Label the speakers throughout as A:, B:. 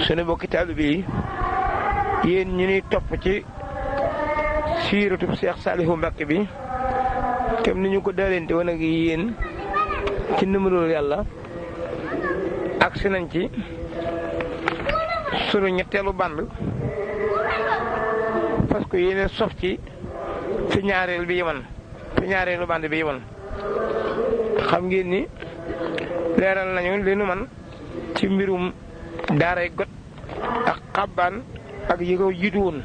A: sunu bokki taalibe yi yéen ñu ni topp ci siiratub Cheikh Saliou Mbacké bi kem ni ñu ko daalente woon ak yéen ci ndimbalul yàlla agsi nañ ci sunu ñetteelu band parce que yéen sof ci fi ñaareelu band bi yemoon xam ngeen ni leeral nañu li nu man ci mbirum daaray got ak xabbaan ak yi ko jiitu woon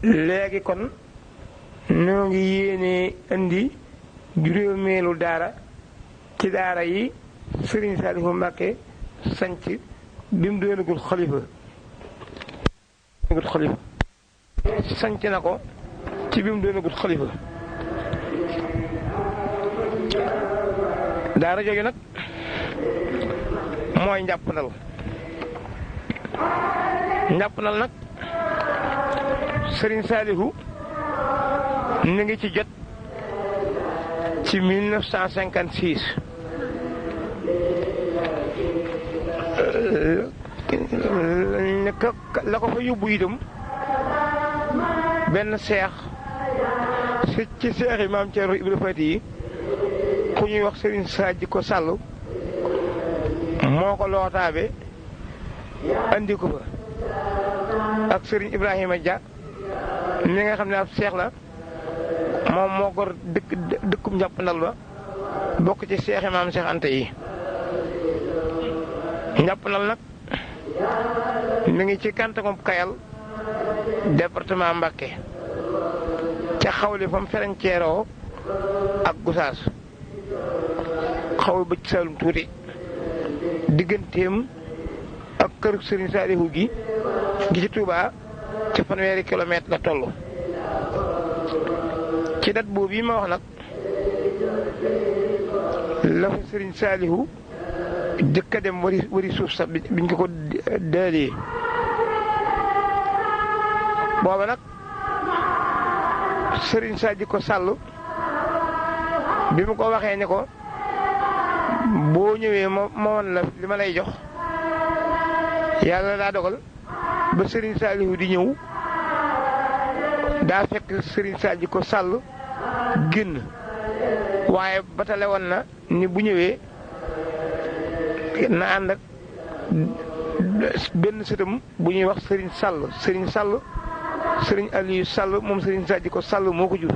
A: léegi kon ñoo ngi yéene indi juróomeelu daara ci daara yi Serigne Saliou Mbacké sanc bi mu doonagul xalifa sanc na ko ci bi mu doonagul xalifa daara jooju nag mooy njàppandal nag Serigne Saliou ni ngi ci jot ci 1956 la ko fa yóbbu itam benn seex ci seex yi maam Thierno Ibra Fati yi ku ñuy wax Serigne Sadji Sall moo ko lootaabe andi ko fa ak Serigne Ibrahima Dia mi nga xam ne ab seex la moom moo gor dëkkum njàppandal ba bokk ci seexi maam Seex Anta yi njàppandal nag mi ngi ci canton Kayal département Mbacké ca xawli fam ferenceeroo ak Gosaas xaw bëj Saalum tuuti digganteem ak kër Serigne Saliou gi ci Touba ci fanweeri kilomètre la toll ci dat boobu yi ma wax nag la fa Serigne Saliou jëkka dem wari suuf sax biñ ko daalee booba nag Serigne Sadji Sall bi mu ko waxee ne ko boo ñëwee ma woon la li ma lay jox yàlla daa dogal ba Serigne Saliou di ñëw daa fekk Serigne Sadji Sall génn waaye batale woon na ni bu ñëwee na ànd ak benn sëtam bu ñuy wax Serigne Sall Serigne Aliou Sall moom Serigne Sadji Sall moo ko jur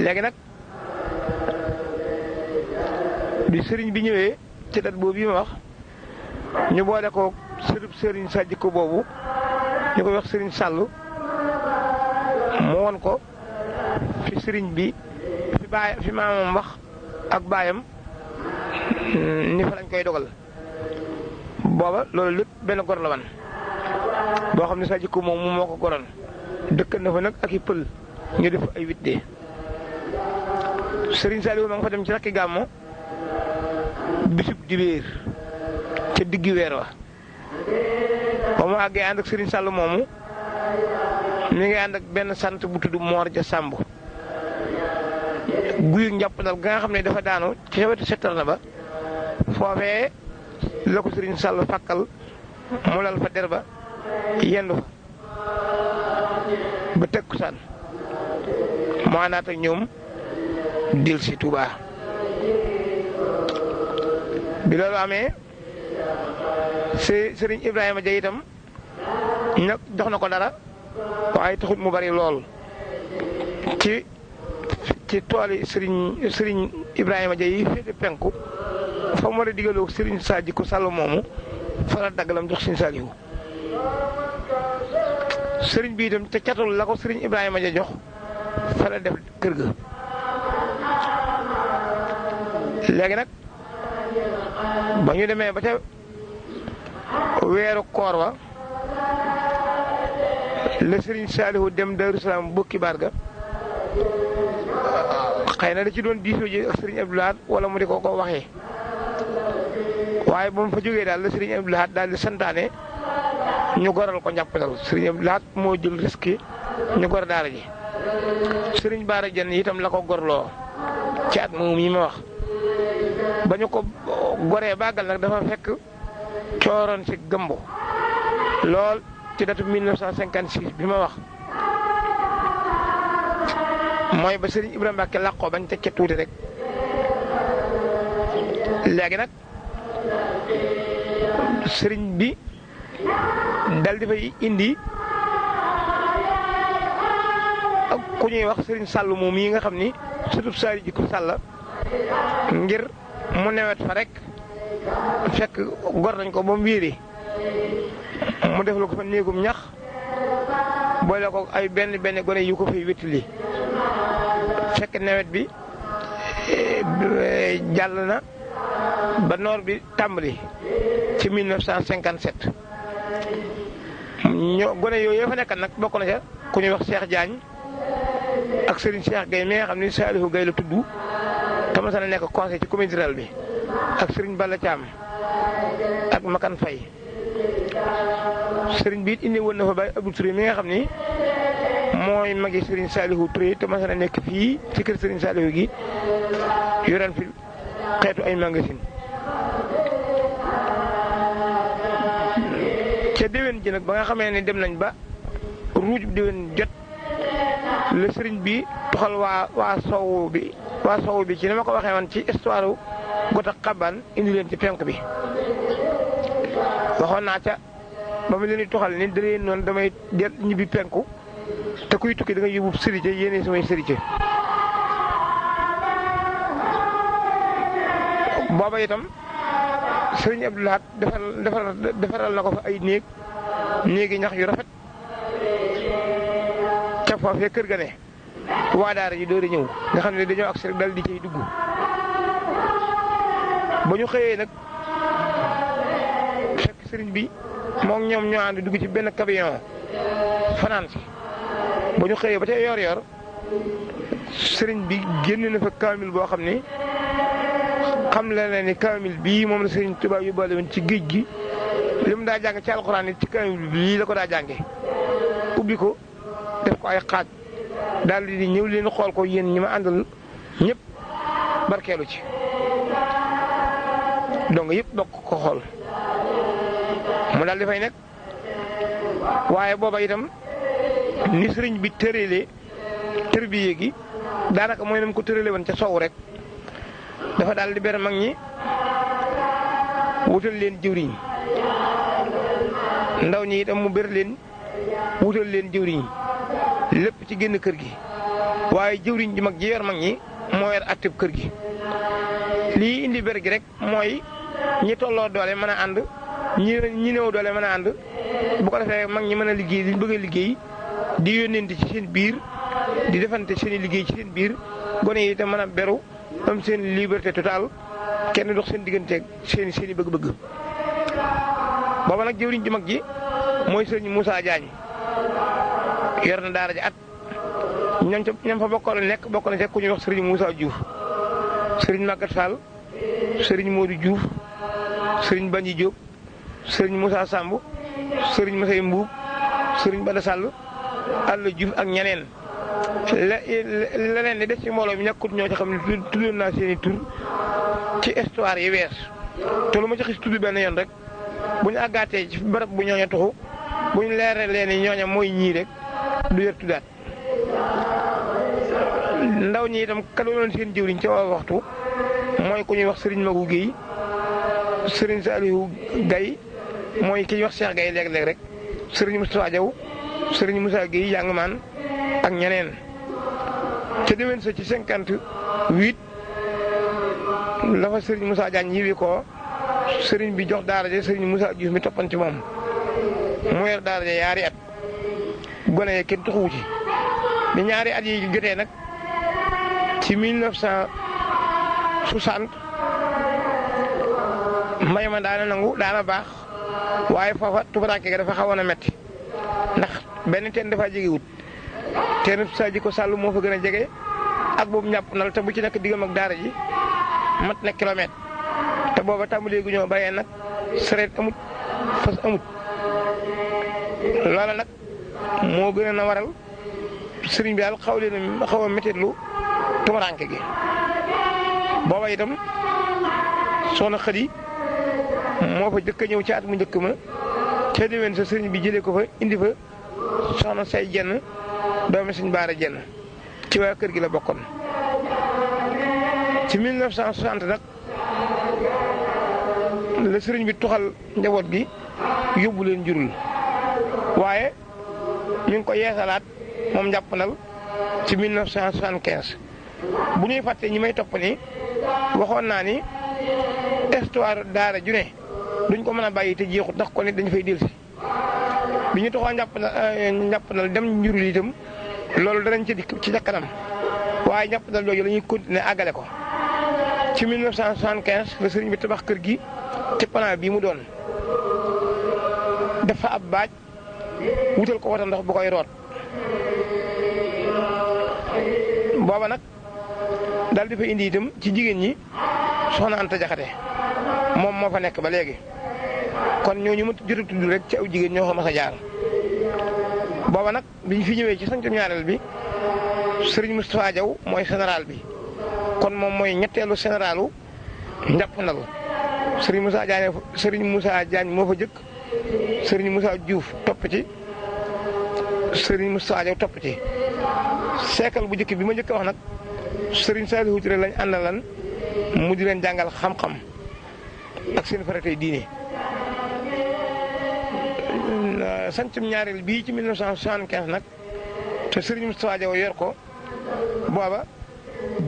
A: léegi nag bi Serigne bi ñëwee ci dat boobu yi ma wax ñu boole ko sërub Serigne Sadji boobu ñu koy wax Serigne Sall mu won ko fi Serigne bi fi maamam wax ak baayam ni fa lañ koy dogal booba loolu lépp benn gor la wan boo xam ne Sadji moom moo ko goroon dëkk na fa nag ak i pël ñu def ay wittee Serigne Saliou ma nga fa dem ci rakki gàmmo bisub dibéer ca diggi weer wa ba mu àggee ànd ak Serigne Sall moomu mi ngi ànd ak benn sant bu tudd Moor Ja Sàmb guy njàppandal ga nga xam ne dafa daanu ci wetu settal na ba foofee la ko Serigne Sall fàkkal mu lal fa der ba yendu fa ba tekkusaan mu àndaat ak ñoom dil si Touba bi loolu amee Serigne Ibrahima Dia itam nag jox na ko dara waaye taxut mu bari lool ci tooli Serigne Ibrahima Dia yi féete penku fa mu war a digaloo Serigne Sadji Sall moomu fa la daggalam jox Serigne Saliou Serigne bi itam te catul la ko Serigne Ibrahima Dia jox fa la def kër ga léegi nag ba ñu demee ba ca weeru koor wa la Serigne Saliou dem Darou Salaam bokki barga xëy na da ci doon diisoo ji ak Serigne Abdou Lahad wala mu di ko waxee waaye ba mu fa jógee daal la Serigne Abdou Lahad daal di santaane ñu goral ko njàppandal Serigne Abdou Lahad moo jël risque ñu gor daara ji Serigne Bara Diène itam la ko gorloo ci at moom yi ma wax ba ñu ko goree bàggal nag dafa fekk cooroon si gëmbo lool ci datu 1956 bi ma wax mooy ba Serigne Ibrahima Mbacke làqoo bañ teg ca tuuti rek léegi nag Serigne bi dal di fay indi ku ñuy wax Serigne Sall moom yi nga xam ni surtout Sall ji ko Sall ngir mu newet fa rek fekk gor nañ ko ba mu wéeri mu def la ko fa néegum ñax boole ko ay benn gone yu ko fay wétali fekk nawet bi jàll na ba noor bi tàmbali ci 1957 gone yooyu fa nekkat nag bokk na ca ku ñuy wax Cheikh Diagne ak Serigne Cheikh Gueye mi nga xam ni Salihu Gueye la tudd tama sa na nekk conseil ci communauté rurale bi ak Serigne Balla Thiam ak Makan Faye Serigne bi it indi woon na fa Baye Abdou Touré mi nga xam ni mooy magi Serigne Salihu Touré tama sa na nekk fii ci kër Serigne Salihu gi yoran fi xeetu ay magasin ca déwén ji nag ba nga xamee ne dem nañ ba ruuj bi déwén jot le Serigne bi toxal waa sowu bi ci ni ma ko waxee woon ci histoire Gota Xaban indi leen ci penk bi waxoon naa ca ba mu leen di toxal ni da leen noonu damay del ñibbi penku te kuy tukki da nga yóbbu sërite yéene samay sërite booba itam Serigne Abdou Lahad defaral na ko fa ay néegi ñax yu rafet ca foofee kër ga ne waa daara ji door a ñëw nga xam ne dañoo agsi rek dal di cay dugg ba ñu xëyee nag fekk sëriñ bi moom ñoom ñoo ànd dugg ci benn camion fanaan si ba ñu xëyee ba ca yor sëriñ bi génn na fa kaamil boo xam ne xam la ni kaamil bii moom la Sëriñ Tuubaa yóbbaale woon ci géej gi li mu daa jàng ci alxuraan it ci kaamil bii la ko daa jànge ubbi ko def ko ay xaaj daal di ñëw leen xool ko yéen ñi ma àndal ñëpp barkeelu ci donc yëpp bokk ko xool mu daal di fay nekk waaye booba itam ni sëriñ bi tëralee tërbiye gi daanaka mooy nam ko tërale woon ca sow rek dafa daal di ber mag ñi wutal leen jëwriñ ndaw ñi itam mu ber leen wutal leen jëwriñ lépp ci génn kër gi waaye jëwriñ ji mag ji yor mag ñi moo yor atteb kër gi lii indi ber gi rek mooy ñi tolloo doole mën a ànd ñi néew doole mën a ànd bu ko defee mag ñi mën a liggéey liñ bëgg a liggéey di yónnente ci seen biir di defante seen i liggéey ci seen biir gone yi itam mën a beru am seen liberté totale kenn dox seen digganteeg seen i bëgg-bëgg booba nag jëwriñ ji mag ji mooy sëriñ Moussa Diagne yor na daara ji at ñam fa bokkoon nekk bokk na ci ku ñuy wax sëriñ Moussa Diouf sëriñ Maguette Fall sëriñ Modou Diouf sëriñ Bandji Diop sëriñ Moussa Samb sëriñ Massay Mbuub sëriñ Bada Sall Alla Diouf ak ñeneen leneen li des ci mbooloo mi ñàkkut ñoo ci xam ne tuddoon naa seen i tur ci histoire yi wees te lu ma ci xis tudd benn yoon rek bu ñu àggaatee ci barab bu ñooña tuxu bu ñu leeree leen ni ñooña mooy ñii rek du yor tuddaat ndaw ñi itam ka doonoon seen jëwriñ ca waa waxtu mooy ku ñuy wax Serigne Magou Guèye Serigne Saliou Gaye mooy ki ñuy wax Cheikh Gaye léeg-léeg rek Serigne Moustapha Diaw Serigne Moussa Guèye jàngmaan ak ñeneen ca déwén sa ci 58 la fa Serigne Moussa Diagne yiwi ko Serigne bi jox daara ja Serigne Moussa Diouf mi toppan ci moom mu yor daara ja yaari at gone yi kenn tuxuwu ci bi ñaari at yi jotee nag ci 1960 mbay ma daana nangu daana baax waaye foofa tubaraanke ga dafa xawoon a metti ndax benn teen dafa jegewut teen Sadji ko Sall moo fa gën a jege ak boobu ñàpp nal te bu ci nekk diggam ak daara ji mat na kilomètre te booba tàmbalee gu ñoo bayee nag sareet amut fas amut loola nag moo gën a waral sëriñ bi daal xaw a méttitlu tumuraanke gi booba itam soxna Xadi moo fa jëkk a ñëw ci at mu njëkk ma ca déwén sa sëriñ bi jëlee ko fa indi fa soxna say jenn doomi sëñ Baara jenn ci waa kër gi la bokkoon. ci 1960 nag la sëriñ bi tuxal njaboot gi yóbbu leen njurul waaye ñu ngi ko yeesalaat moom njàppandal ci 1975 bu ñuy fàtte ñi may topp ni waxoon naa ni histoire daara ju ne duñ ko mën a bàyyi te jeexut ndax ko nit dañu fay dellusi bi ñu toxoo njàppandal dem njurul itam loolu danañ ci dikk ci kanam waaye njàppandal jooju la ñuy continuer àggale ko ci 1975 la sëriñ bi tabax kër gi ci plan bii mu doon dafa ab baaj wutal ko wata ndox bu koy root booba nag daal di fa indi itam ci jigéen ñi soxna Anta Jaxate moom moo fa nekk ba léegi kon ñooñu ma jot a tudd rek ci aw jigéen ñoo fa mas a jaar booba nag biñ fi ñëwee ci sancum ñaareel bi sëriñ Moustapha Diaw mooy général bi kon moom mooy ñetteelu généralu njàppandal sëriñ Moussa Diagne moo fa jëkk sëriñ Moussa Diouf topp ci sëriñ Moustapha Diaw topp ci seekal bu njëkk bi ma njëkk a wax nag sëriñ Saliou Touré lañ àndalan mu di leen jàngal xam-xam ak seen faratay diine sancum ñaareel bii ci 1975 nag te sëriñ Moustapha Diaw yor ko booba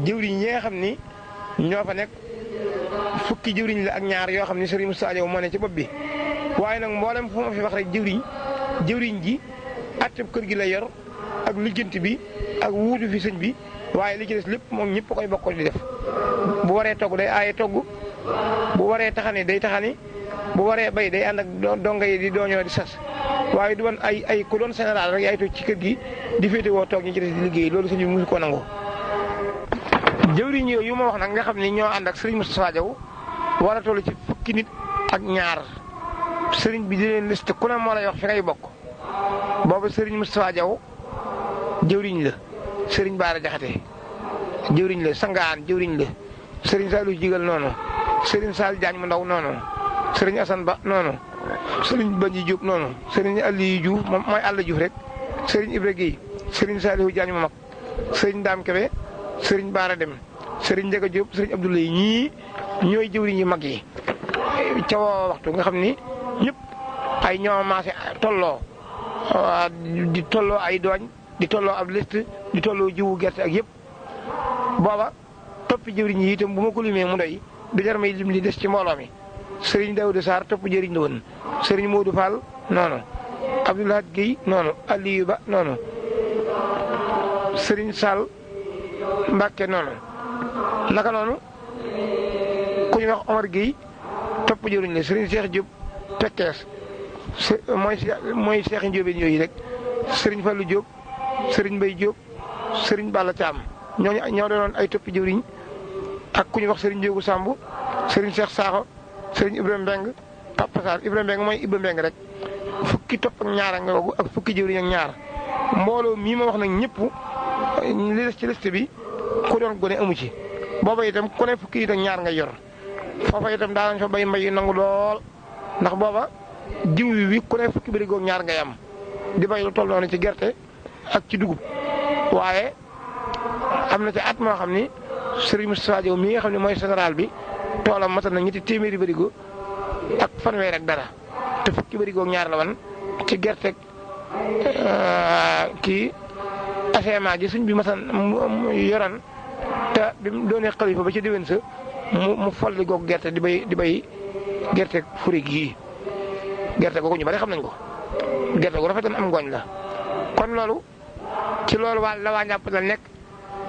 A: jëwriñ ñi nga xam ni ñoo fa nekk fukki jëwriñ la ak ñaar yoo xam ni sëriñ Moustapha Diaw moo ne ci bopp bi waaye nag mboolem fu ma fi wax rek jëwriñ ji atteb kër gi la yor ak lijjanti bi ak wuutu fi sëñ bi waaye li ci des lépp moom ñëpp koy bokk di def bu waree togg day aaye togg bu waree taxani day taxani bu waree bay day ànd ak donga yi di dooñoo di sas waaye du woon ay ku doon général rek yaay toog ci kër gi di féete woo toog ñi ci des di liggéey loolu sëñ bi mosu ko nangu. jëwriñ yooyu ma wax nag nga xam ni ñoo ànd ak sëriñ Moustapha Diaw war a toll ci fukki nit ak ñaar sëriñ bi di leen liste ku ne moo lay wax fi ngay bokk boobu sëriñ Moustapha Diaw jëwriñ la sëriñ Baara Jaxate jëwriñ la Sangaan jëwriñ la sëriñ Saliou Jigal noonu sëriñ Sall Diagne mu ndaw noonu sëriñ Assane Ba noonu sëriñ Banji Diop noonu sëriñ Aliou Diouf moom mooy Alla Diouf rek sëriñ Ibra Guèye sëriñ Saliou Diagne mu mag sëriñ Dame Kebe sëriñ Baara Dem sëriñ Ndiaga Diop sëriñ Abdoulaye ñii ñooy jëwriñ yi mag yi ca woo waxtu nga xam ni ñëpp ay ñoo maase tolloo di tolloo ay dooñ di tolloo ab liste di tolloo jiwu gerte ak yëpp booba toppi jëwriñ yi itam bu ma ko limee mu doy du jar may lim li des ci mbooloo mi sëriñ Daouda Sarr topp jëriñ la woon sëriñ Modou Fall noonu Abdoulaye Guèye noonu Aliou Ba noonu sëriñ Sall Mbacke noonu naka noonu ku ñu wax Omar Guèye topp jëriñ la sëriñ Cheikh Diop Pekkees mooy Cheikh Ndiobène yooyu rek sëriñ Fallou Diop sëriñ Mbaye Diop sëriñ Balla Thiam ñoo doonoon ay toppi jëwriñ ak ku ñu wax sëriñ Ndiogou Samb sëriñ Cheikh Sakho sëriñ Ibrahima Mbeng Papa Sarr Ibrahima Mbeng mooy Ibra Mbeng rek fukki topp ak ñaar ak fukki jëwriñ ak ñaar mbooloo mii ma wax nag ñëpp li des ci liste bi ku doon gone amu ci booba itam ku ne fukki nit ak ñaar ngay yor foofa itam daanañ fa bay mbay yu nangu lool ndax booba jiw wi ku ne fukki bërigoog ñaar ngay am di bay lu toll noonu ci gerte ak ci dugub waaye am na ci at moo xam ni Serigne Moustapha Diaw mi nga xam ne mooy général bi toolam matal na ñetti téeméeri bërigo ak fanweer ak dara te fukki bërigoog ñaar la wan ci gerte kii asema ji suñ bi matal yoran te bi mu doonee xalifa ba ci déwén sa mu folli goog gerte di bay gerte furi gii gerte googu ñu bari xam nañ ko gerte gu rafetoon am ngooñ la kon loolu ci loolu la waa njàpp la nekk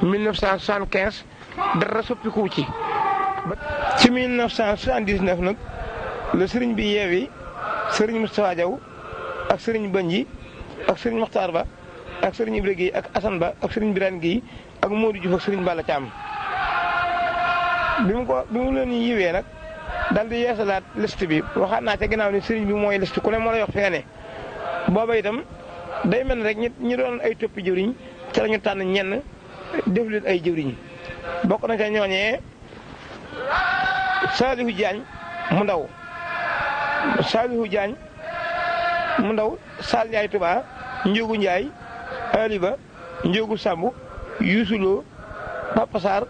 A: 1975 dara soppikuwu ci ci 1979 nag la sëriñ bi yeewi sëriñ Moustapha Diaw ak sëriñ Banji ak sëriñ Mokhtar Ba ak sëriñ Ibra Guèye ak Assane Ba ak sëriñ Birane Guèye ak Modou Diouf ak sëriñ Balla Thiam bi mu leen yiwee nag daal di yeesalaat liste bi waxaat naa ca ginnaaw ni sëriñ bi mooy liste ku ne moo la yox fi nga ne booba itam day mel rek ñi doon ay toppi jëwriñ ca la ñu tànn ñenn def leen ay jëwriñ bokk na ca ñooñee Salihu Diagne mu ndaw Salihu Diagne mu ndaw Sall Ndiaye Touba Njóogu Ndiaye Aliba Njóogu Samb Youssou Lo Papa Sarr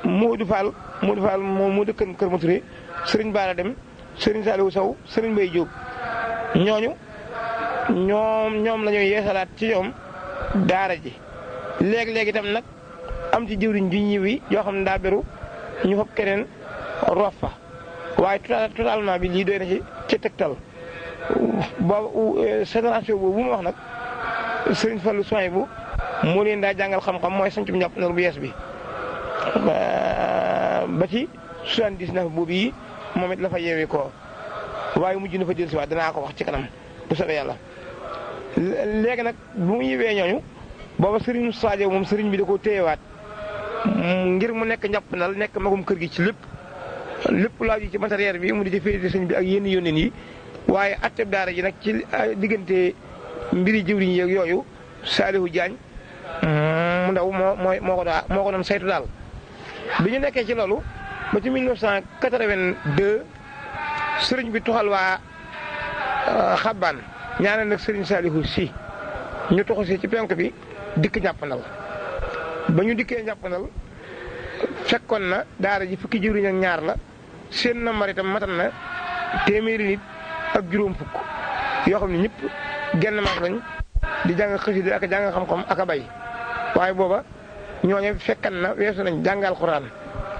A: Modou Fall moom moo dëkkan Kër Maturé Serigne Bara Dem Serigne Saliou Sow Serigne Mbaye Diop ñooñu ñoom la ñuy yeesalaat ci ñoom daara ji léegi itam nag am ci jëwriñ ju ñëwi yoo xam ne daa beru ñu fab keneen roof fa waaye totalement bi lii doy na ci tegtal boobu génération boobu bu ma wax nag Serigne Fallou Soy bu moo leen daa jàngal xam-xam mooy sañcu njàpp nal bu yees bi ba ci 79 boobu yi moom it la fa yeewee ko waaye mujj na fa jël si waat danaa ko wax ci kanam bu soobee yàlla. léegi nag bu mu yewee ñooñu booba Serigne Sadio moom Serigne bi da koo téyewaat ngir mu nekk njàpp nal nekk magum kër gi ci lépp laaju ci matériel bi mu di ci féete sëñ bi ak yenn yónneen yi waaye atteb daara ji nag ci diggante mbiri jëwriñ yeeg yooyu Salihu Diagne mu ndaw moo ko doon saytu daal. bi ñu nekkee ci loolu ba ci 1982 sëriñ bi tuxal waa Xabbaan ñaanal nag sëriñ Salihu si ñu tuxu si ci penk bi dikk njàppandal ba ñu dikkee njàppandal fekkoon na daara ji fukki jëwriñ ak ñaar la seen nambar itam matan na téeméeri nit ak juróom fukk yoo xam ne ñëpp genn maas lañ di jàng xasida ak jàng xam-xam ak a bay waaye booba ñooñu fekkan na weesu nañ jàngal Alxuraan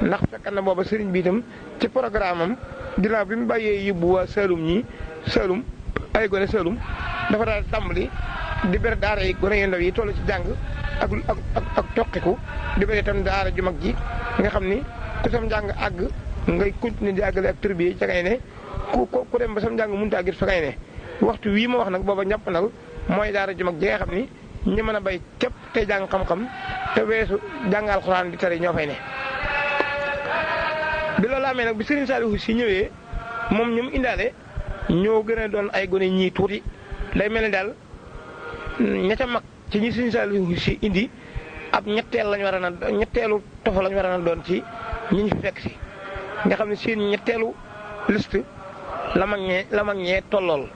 A: ndax fekkan na booba sëriñ bi itam ci programme am ginnaaw bi mu bàyyee yóbbu waa Saalum ay gone Saalum dafa daal tàmbali di ber daara yi gone yu ndaw yi toll ci jàng ak toqiku di ber itam daara ju mag ji nga xam ni ku sam njàng àgg ngay continuer di àggale ak tërbiye ca ngay ne ku dem ba sam njàng mënut a àggit fa ngay ne waxtu wii ma wax nag booba njàppandal mooy daara ju mag ji nga xam ni ñi mën a bay képp tey jàng xam-xam te weesu jàng Alxuraan di tari ñoo fay ne. bi loolu amee nag bi Serigne Saliou si ñëwee moom ñu mu indaale ñoo gën a doon ay gone ñii tuuti day mel ni daal ña ca mag ci ñi Serigne Saliou si indi ab ñetteelu tofa lañ war a doon ci ñi ñu fi fekk si nga xam ne seen ñetteelu liste la mag ñee tollool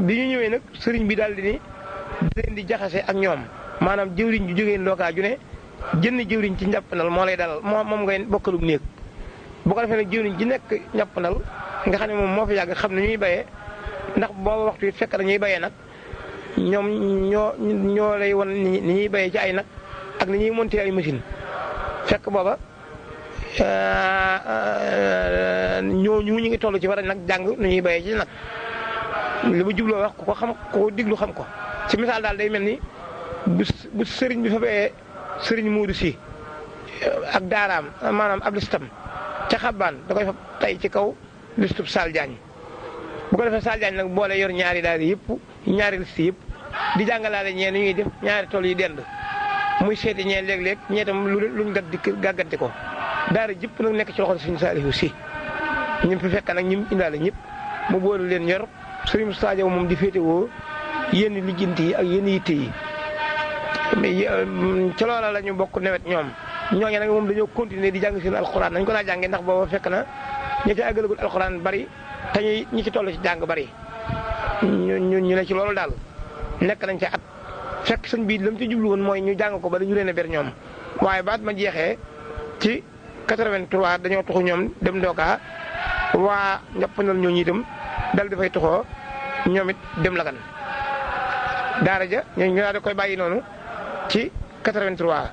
A: bi ñu ñëwee nag sëriñ bi daal di leen di jaxase ak ñoom maanaam jëwriñ ju jógee ndookaa ju ne jënn jëwriñ ci njàppandal moo lay dalal moom ngay bokkalum néeg bu ko defee nag jëwriñ ji nekk njàppandal nga xam ne moom moo fi yàgg xam ne ñuy bayee ndax booba waxtu it fekk na ñuy bayee nag ñoom ñoo lay wan ni ñuy bayee ci ay nag ak ni ñuy monter ay machine fekk booba ñu ngi toll ci war a nag jàng nu ñuy bayee ci nag li ma jubloo wax ku ko xam ku ko diglu xam ko ci misaal daal day mel ni bu sëriñ bi fa bayee sëriñ Muudu Si ak daaraam maanaam ab listam ca Xabbaan da koy fa tay ci kaw listub Sall Diagne bu ko defee Sall Diagne nag boole yor ñaari daal yëpp ñaari liste yëpp di jàngalaale ñee ni ñuy def ñaari tool yi dend muy seeti ñee léeg-léeg ñee tam luñ gàgganti ko daara jëpp nag nekk ci loxol Sëriñ Saliou si ñu fi fekk nag ñu indaale ñëpp mu boole leen yor Sëriñ Sadio moom di féetewoo yenn lijjanti yi ak yenn yitte yi ci loola la ñu bokk nawet ñoom ñooñu nag moom dañoo continuer di jàng seen alxuraan nañ ko daa jàngee ndax booba fekk na ñi ci àggalagul alxuraan bari te ñi ci toll ci jàng bari ñu ne ci loolu daal nekk nañ ca at fekk sëñ bi lam ci jublu woon mooy ñu jàng ko ba dañu leen a ber ñoom waaye baat ma jeexee ci 83 dañoo tuxu ñoom dem ndookaa waa njàppandal ñooñu itam dal dafay tuxoo ñoom it dem Lagan daara ja ñu daal di koy bàyyi noonu ci 83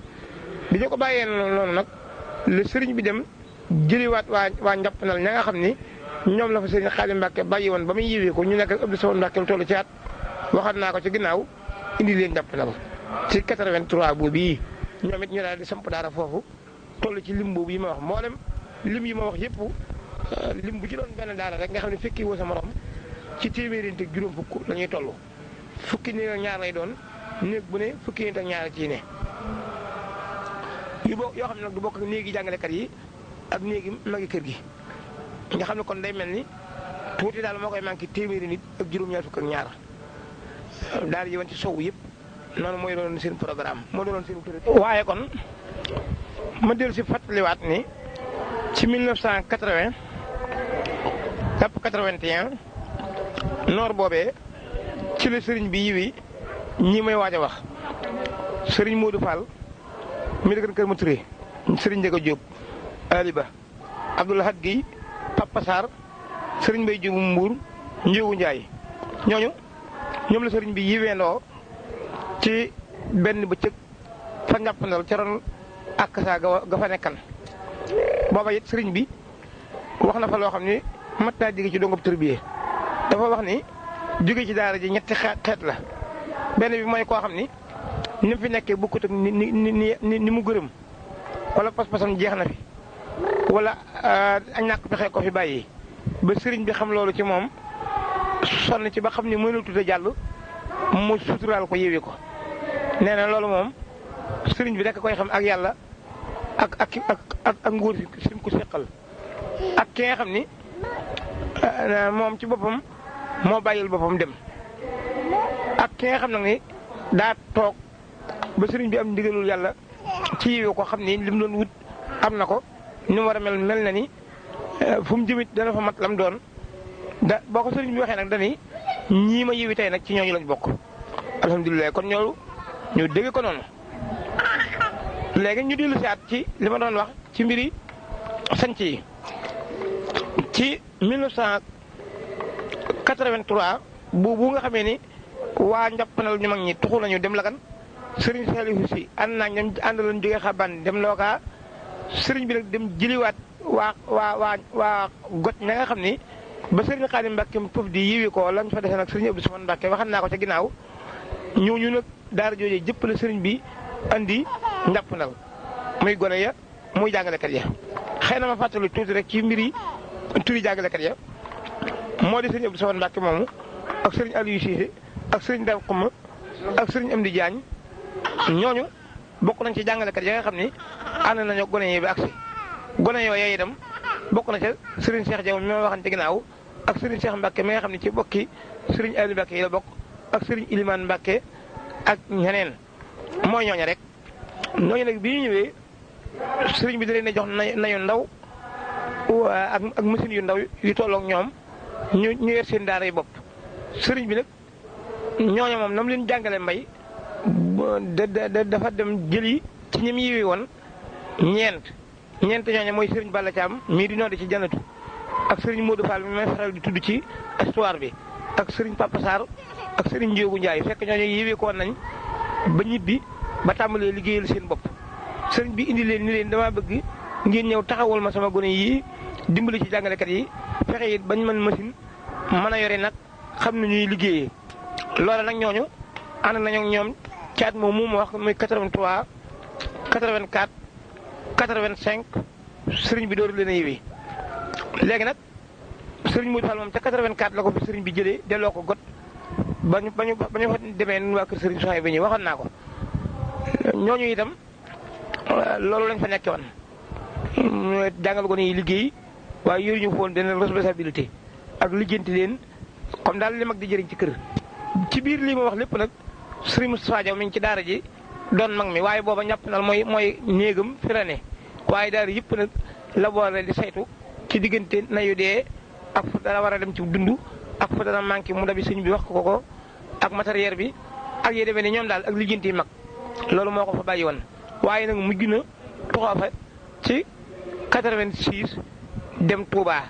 A: bi ñu ko bàyyee noonu nag le sëriñ bi dem jëliwaat waa njàppandal ña nga xam ni ñoom la fa sëriñ Xaadim Mbàkke bàyyi woon ba muy yiwee ko ñu nekk ak Abdou Sow Mbàkke lu toll ci at waxaat naa ko ci ginnaaw indi leen njàppandal ci 83 boobu yi ñoom it ñu daal di samp daara foofu toll ci lim boobu yi ma wax mboolem lim yi ma wax yëpp lim bu ci doon benn daara rek nga xam ne fekki woo sa morom ci téeméeri nit ak juróom fukk la ñuy toll fukki nit ak ñaar lay doon néeg bu ne fukki nit ak ñaar ci ne yoo xam ne nag du bokk ak néegi jàngalekat yi ak néegi magi kër gi nga xam ne kon day mel ni tuuti daal moo koy manqué téeméeri nit ak juróom-ñaar fukk ak ñaar daal di woon ci sowu yëpp noonu mooy doon seen programme moo doon seen waaye kon ma dellu si fàttaliwaat ni ci ci 1980 jàpp 81 noor boobee ci la sëriñ bi yiwi ñii may waaj a wax sëriñ Modou Fall mi dëkk Kër Maturé sëriñ Ndiaga Diop Aliba Abdoulahad Guèye Papa Sarr sëriñ Mbaye Diop Mbour Ndiogou Ndiaye ñoom la sëriñ bi yiweendoo ci benn bëccëg fa njàppandal ca ron ak saa ga fa nekkan booba it sëriñ bi wax na fa loo xam ni mat naa jóge ci dongub tërbiye dafa wax ni jóge ci daara ji ñetti xeet la benn bi mooy koo xam ni mu fi nekkee bokkut ak ni mu gërëm wala pas-pasam jeex na fi wala ak ñàkk pexe ko fi bàyyi ba sëriñ bi xam loolu ci moom sonn ci ba xam ni mënul tudd jàll mu suturaal ko yéwi ko nee na loolu moom sëriñ bi rekk koy xam ak yàlla ak nguur si mu ko seqal ak ki nga xam ni moom ci boppam moo bàyyil boppam dem ak ki nga xam nag ni daa toog ba sëriñ bi am ndigalul yàlla ci yiw ko xam ni li mu doon wut am na ko ni mu war a mel na ni fu mu jëmit dana fa mat lam doon boo ko sëriñ bi waxee nag dani ñii ma yiwi tey nag ci ñooñu lañ bokk alhamdulilah kon ñoolu ñu dégg ko noonu léegi ñu dellu si at ci li ma doon wax ci mbiri sanc yi ci 1983 bu nga xamee ni waa njàppanal ñu mag ñi tuxu nañu dem Lagan sëriñ Saliou si ànd naa ñoom àndaloon jógee xaban dem lookaa sëriñ bi nag dem jëliwaat waa got ña nga xam ni ba sëriñ Xaadim Mbàkke foofu di yiwi ko lañ fa defee nag sëriñ Abdou Samane Mbàkke waxam naa ko ca ginnaaw ñooñu nag daara joojee jëpp la sëriñ bi andi njàppandal muy gone ya muy jàngalekat ya xëy na ma fàttali tuuti rek ci mbiri turi jàngalekat ya moo di sëriñ Abdou Samane Mbàkke moomu ak sëriñ Aliou Cissé ak sëriñ Dame Xuma ak sëriñ Amdi Diagne ñooñu bokk nañ ci jàngalekat ya nga xam ni ànd nañoo gone yi ba agsi gone yooyu itam bokk na ca sëriñ Cheikh Diaw mi ma waxante ginnaaw ak sëriñ Cheikh Mbacke mi nga xam ne ci bokki sëriñ Aliou Mbacke yi la bokk ak sëriñ Ilimane Mbacke ak ñeneen mooy ñooña rek ñooñu nag bi ñu ñëwee sëriñ bi da leen a jox nañu ndaw ak machine yu ndaw yu tollook ñoom ñu yor seen daara yi bopp sëriñ bi nag ñooña moom nam leen jàngale mbay dafa dem jëli ci ñim yiwi woon ñeent ñooña mooy sëriñ Balla Thiam mii di noonu ci janatu ak sëriñ Modou Fall mi may faral di tudd ci histoire bi ak sëriñ Papa Sarr ak sëriñ Ndiogou Ndiaye fekk ñooñu yiwi ko woon nañ ba ñibbi ba tàmbalee liggéeyal seen bopp sëriñ bi indi leen ni leen dama bëgg ngeen ñëw taxawal ma sama gone yi dimbali ci jàngalekat yi fexe it bañ mën machine mën a yore nag xam ne ñuy liggéeyee loola nag ñooñu ànd nañu ak ñoom caat moom mu wax muy 83 84 85 sëriñ bi door leen a yiwi léegi nag sëriñ Modou Fall moom ca 84 la ko fi sëriñ bi jëlee delloo ko got ba ñu fa demee nun waa kër sëriñ Soxay bi ñuy waxoon naa ko ñooñu itam loolu lañ fa nekke woon jàngal ko ni liggéey waaye yoruñu fa woon benn responsabilité ak lijjanti leen comme daal li mag di jëriñ ci kër ci biir lii ma wax lépp nag sëriñ Moustapha Diaw mi ngi ci daara ji doon mag mi waaye booba ñàpp nal mooy néegam fi la ne waaye daara yëpp nag la boole di saytu ci diggante nayu dee ak fu dara war a dem ci dund ak fu dara manqué mu dabi sëñ bi wax ko ak matériel bi ak yee demee ni ñoom daal ak lijjanti mag loolu moo ko fa bàyyi woon waaye nag mujj na tuxoo fa ci 86 dem Touba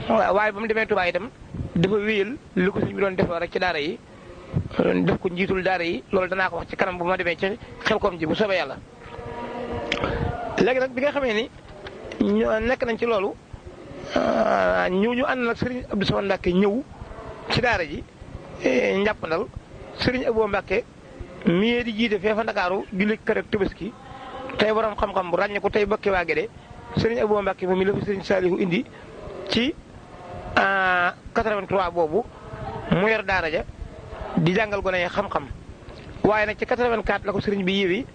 A: waaye ba mu demee Touba itam dafa wéyal li ko sëñ bi doon defoo rek ci daara yi def ko njiitul daara yi loolu danaa ko wax ci kanam bu ma demee ci Xelkom ji bu soobee yàlla. léegi nag bi nga xamee ni nekk nañ ci loolu ñu ànd nag sëriñ Abdou Samane Mbacke ñëw ci daara ji njàppandal sëriñ Abou Mbacke mii di jiite fee fa Ndakaaru julli kër ak Tabaski tey borom xam-xam bu ràññee ko tey bokki waa Gédé sëriñ Abou Mbacke moom mi la fi sëriñ Saliou indi ci 83 boobu mu yor daara ja di jàngal gone yi xam-xam waaye nag ci 84 la ko sëriñ bi yiwi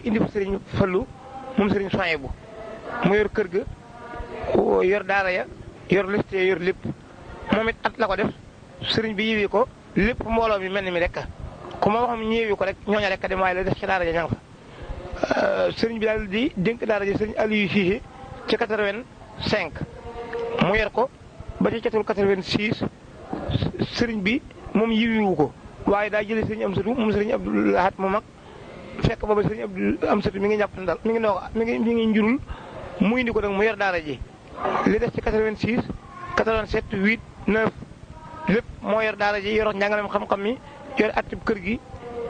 A: indi fa sëriñ Fallu moom sëriñ Sohaybu mu yor kër ga yor daara ya yor liste yor lépp moom it at la ko def sëriñ bi yiwi ko lépp mbooloo mi mel ni mi rek ku ma waxam ñëwi ko rek ñooña rek dem waaye la def ci daara ja ña nga fa sëriñ bi daal di dénk daara ja sëriñ Aliou Cissé ci 85 mu yor ko ba ci catul 86 sëriñ bi moom yiwiwu ko waaye daa jëlee sëriñ Amsatu moom sëriñ Abdul Ahad mu mag fekk booba sëriñ Abdul Amsatu mi ngi ñàpp ndal mi ngi njurul mu indi ko nag mu yor daara ji li des ci 86 87 8 9 lépp moo yor daara ji yor njàngaleem xam-xam mi yor attib kër gi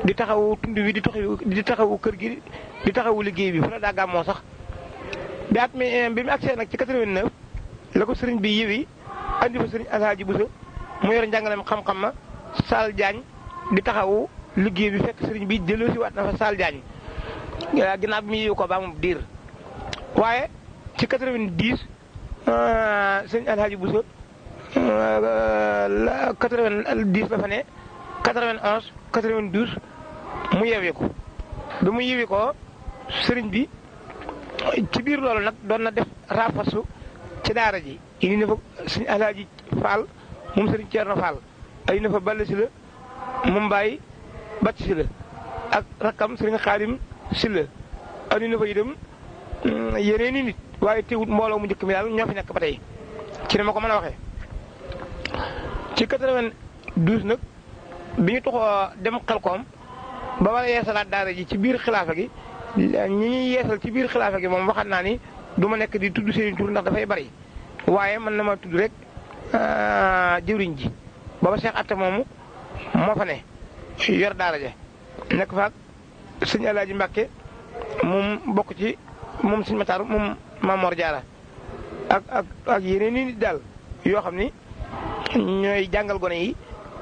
A: di taxawu tund wi di taxawu kër gi di taxawu liggéey bi fu la daa gàmmoo sax bi mu agsee nag ci 89 la ko sëriñ bi yiwi andi fa sëriñ Alhaaji Buso mu yor njàngaleem xam-xam ma Sall Diagne di taxawu liggéey bi fekk sëriñ bi delloosi waat na fa Sall Diagne ginnaaw bi mu yiwi ko ba mu diir waaye ci 90 sëriñ Alhaaji Buso 90 la fa ne 91 92 mu yeewee ko ba mu yeewee ko sëriñ bi ci biir loolu nag doon na def raafasu ci daara ji indi na fa sëriñ Alhaaji Fall moom sëriñ Ceerno Fall ay na fa Balla Sylla moom Baye Bàcc Sylla ak rakkam sëriñ Xaadim Sylla andi na fa itam yeneen i nit waaye teewut mbooloo mu njëkk mi daal ñoo fi nekk ba tey ci ne ma ko mën a waxee. ci 92 nag bi ñu toxoo dem Xelkom ba war a yeesalaat daara ji ci biir xilaafa gi ñi ñuy yeesal ci biir xilaafa gi moom waxaat naa ni du ma nekk di tudd seen tur ndax dafay bari waaye mën na ma tudd rek jëwriñ ji booba Cheikh Atta moomu moo fa ne yor daara ja nekk faak sëñ Alaaji Mbàkke moom bokk ci moom sëñ Matar moom Mamor Jaara ak yeneen i nit daal yoo xam ni ñooy jàngal gone yi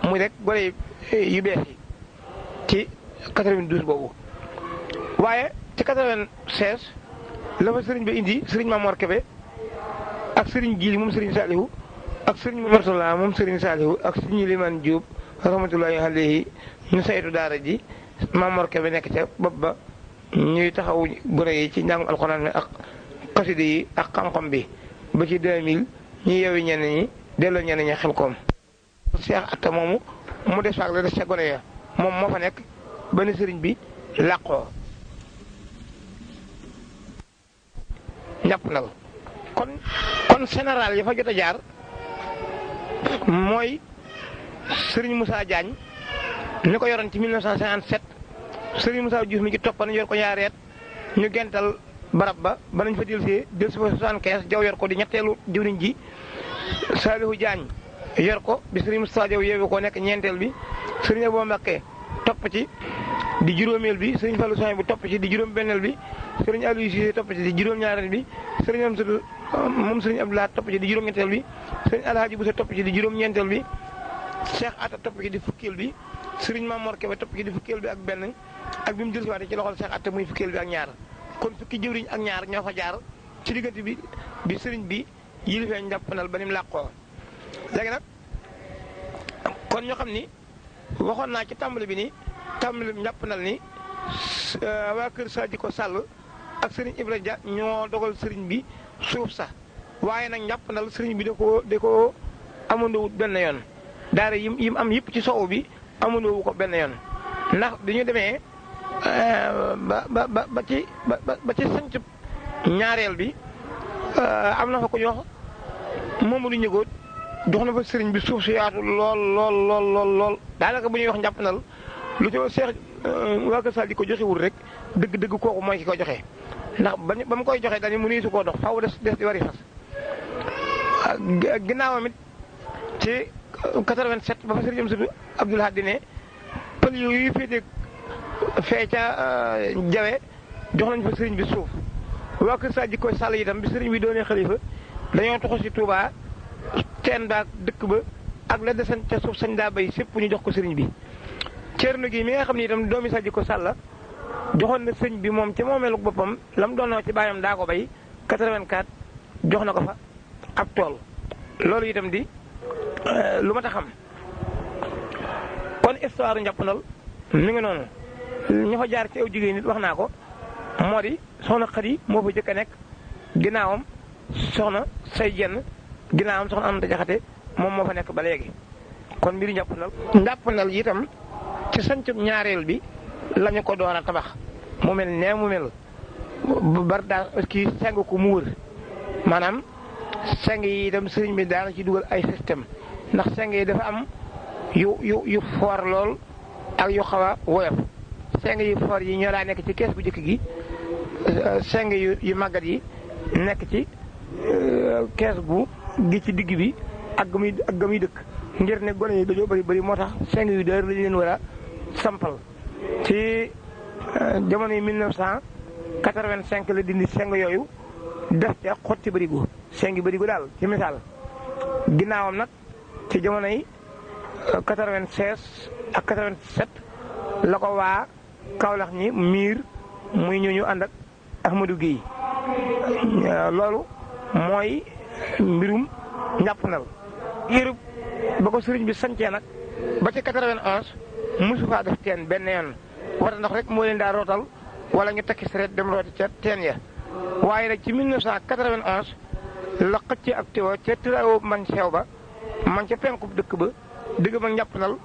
A: muy rek gone yu bees yi ci 92 boobu waaye ci 96 la fa sëriñ ba indi sëriñ Mamor Kebe ak sëriñ Jili moom sëriñ Saalihu ak sëriñ Murtala moom sëriñ Saalihu ak sëriñ Liman Diop rahmatullahi alayhi ñu saytu daara ji Mamor Kebe nekk ca bopp ba ñuy taxaw gone yi ci njàngum alxuraan mi ak xasida yi ak xam-xam bi ba ci 2000 ñu yeewi ñenn ñi delloo ñenn ñi Xelkom Cheikh Atta moomu mu des faak la des ca gone ya moom moo fa nekk ba ni sëriñ bi làqoo ñàpp nal kon général yi fa jot a jaar mooy sëriñ Moussa Diagne ñu ko yoroon ci 1957 sëriñ Moussa Diouf mi ci toppan yor ko ñaareet ñu gental barab ba nañ fa delsi fa 75 jaw yor ko di ñetteelu jëwriñ ji Saalihu Diagne yor ko bi sëriñ Moustapha Diaw yeewu ko nekk ñeenteel bi sëriñ Abou Mbacké topp ci di juróomeel bi sëriñ Fallou Soñ bu topp ci di juróom benneel bi sëriñ Aliou Cissé topp ci di juróom ñaareel bi sëriñ Amsatu moom sëriñ Abdoulaye topp ci di juróom ñetteel bi sëriñ Alhaaji Bousso topp ci di juróom ñeenteel bi Cheikh Atta topp ci di fukkeel bi sëriñ Mamor Kebe topp ci di fukkeel bi ak benn ak bi mu dellusiwaatee ci loxol Cheikh Atta muy fukkeel bi ak ñaar kon fukki jëwriñ ak ñaar ñoo fa jaar ci diggante bi sëriñ bi yilifee njàppandal ba ni mu làqoo léegi nag kon ñoo xam ni waxoon naa ci tàmbali bi ni tàmbali njàppandal ni waa kër Sadiko Sall ak sëriñ Ibra Dia ñoo dogal sëriñ bi suuf sax waaye nag njàppandal sëriñ bi da ko amandoowut benn yoon daara yim am yëpp ci sowu bi amandoowu ko benn yoon ndax dañu demee ba ci sanc ñaareel bi am na fa ko jox Mamadou Ñëgoot jox na fa sëriñ bi suuf si yaatu lool daanaka bu ñuy wax njàppandal lu ci Seex waa Kër Sall di ko joxewul rek dëgg kooku mooy ki ko joxe ndax ba mu koy joxe dañu mu nii su koo dox faaw des di wari fas ginnaawam it ci 87 ba fa sëriñ Amsatu Abdul Ahad ne pël yooyu féete fee ca jawe jox nañ fa sëriñ bi suuf waa Kër Sall di ko Sall itam bi sëriñ bi doonee xalifa dañoo toxu si Touba teen baak dëkk ba ak la desen ca suuf sañ daa bay sépp ñu jox ko sëriñ bi Ceerno gi mi nga xam ne itam doomi Sadji ko Sall joxoon na sëñ bi moom ca moomeelu boppam la mu doonoo ci bàyyam daa ko bay 84 jox na ko fa ab tool loolu itam di lu ma ta xam kon histoire njàppandal mi ngi noonu ñu fa jaar ci aw jigéen nit wax naa ko moo di soxna Xadi moo fa jëkk a nekk ginnaawam soxna say jenn ginnaawam soxna Amata Jaxate moom moo fa nekk ba léegi kon mbiri njàppandal itam ci sancub ñaareel bi lañu ko door a tabax mu mel nee mu mel bar daa kii seng ko mu wër maanaam seng yi itam sëriñ bi daana ci dugal ay système ndax seng yi dafa am yu foor lool ak yu xaw a woyof seng yu foor yi ñoo daa nekk ci kees bu njëkk gi seng yu màggat yi nekk ci kees gu gi ci digg bi ak ga muy dëkk ngir ne gone yi dañoo bëri moo tax seng yu dër lañu leen war a sampal ci jamono yi 1985 la dindi seng yooyu def ca xotti bërigo seng bërigo daal ci misaal ginnaawam nag ci jamono yi 96 ak 87 la ko waa Kaolack ñi miir muy ñu ànd ak Ahmadou Guèye loolu mooy mbirum njàppandal yërëb ba ko sëriñ bi sancee nag ba ci 91 mosu faa def teen benn yoon wata ndox rek moo leen daa rootal wala ñu takki sareet dem rooti ca teen ya waaye nag ci 1991 la xëcc ak teewoo ca tirawo man seew ba man ca penku dëkk ba dëgg mag njàppandal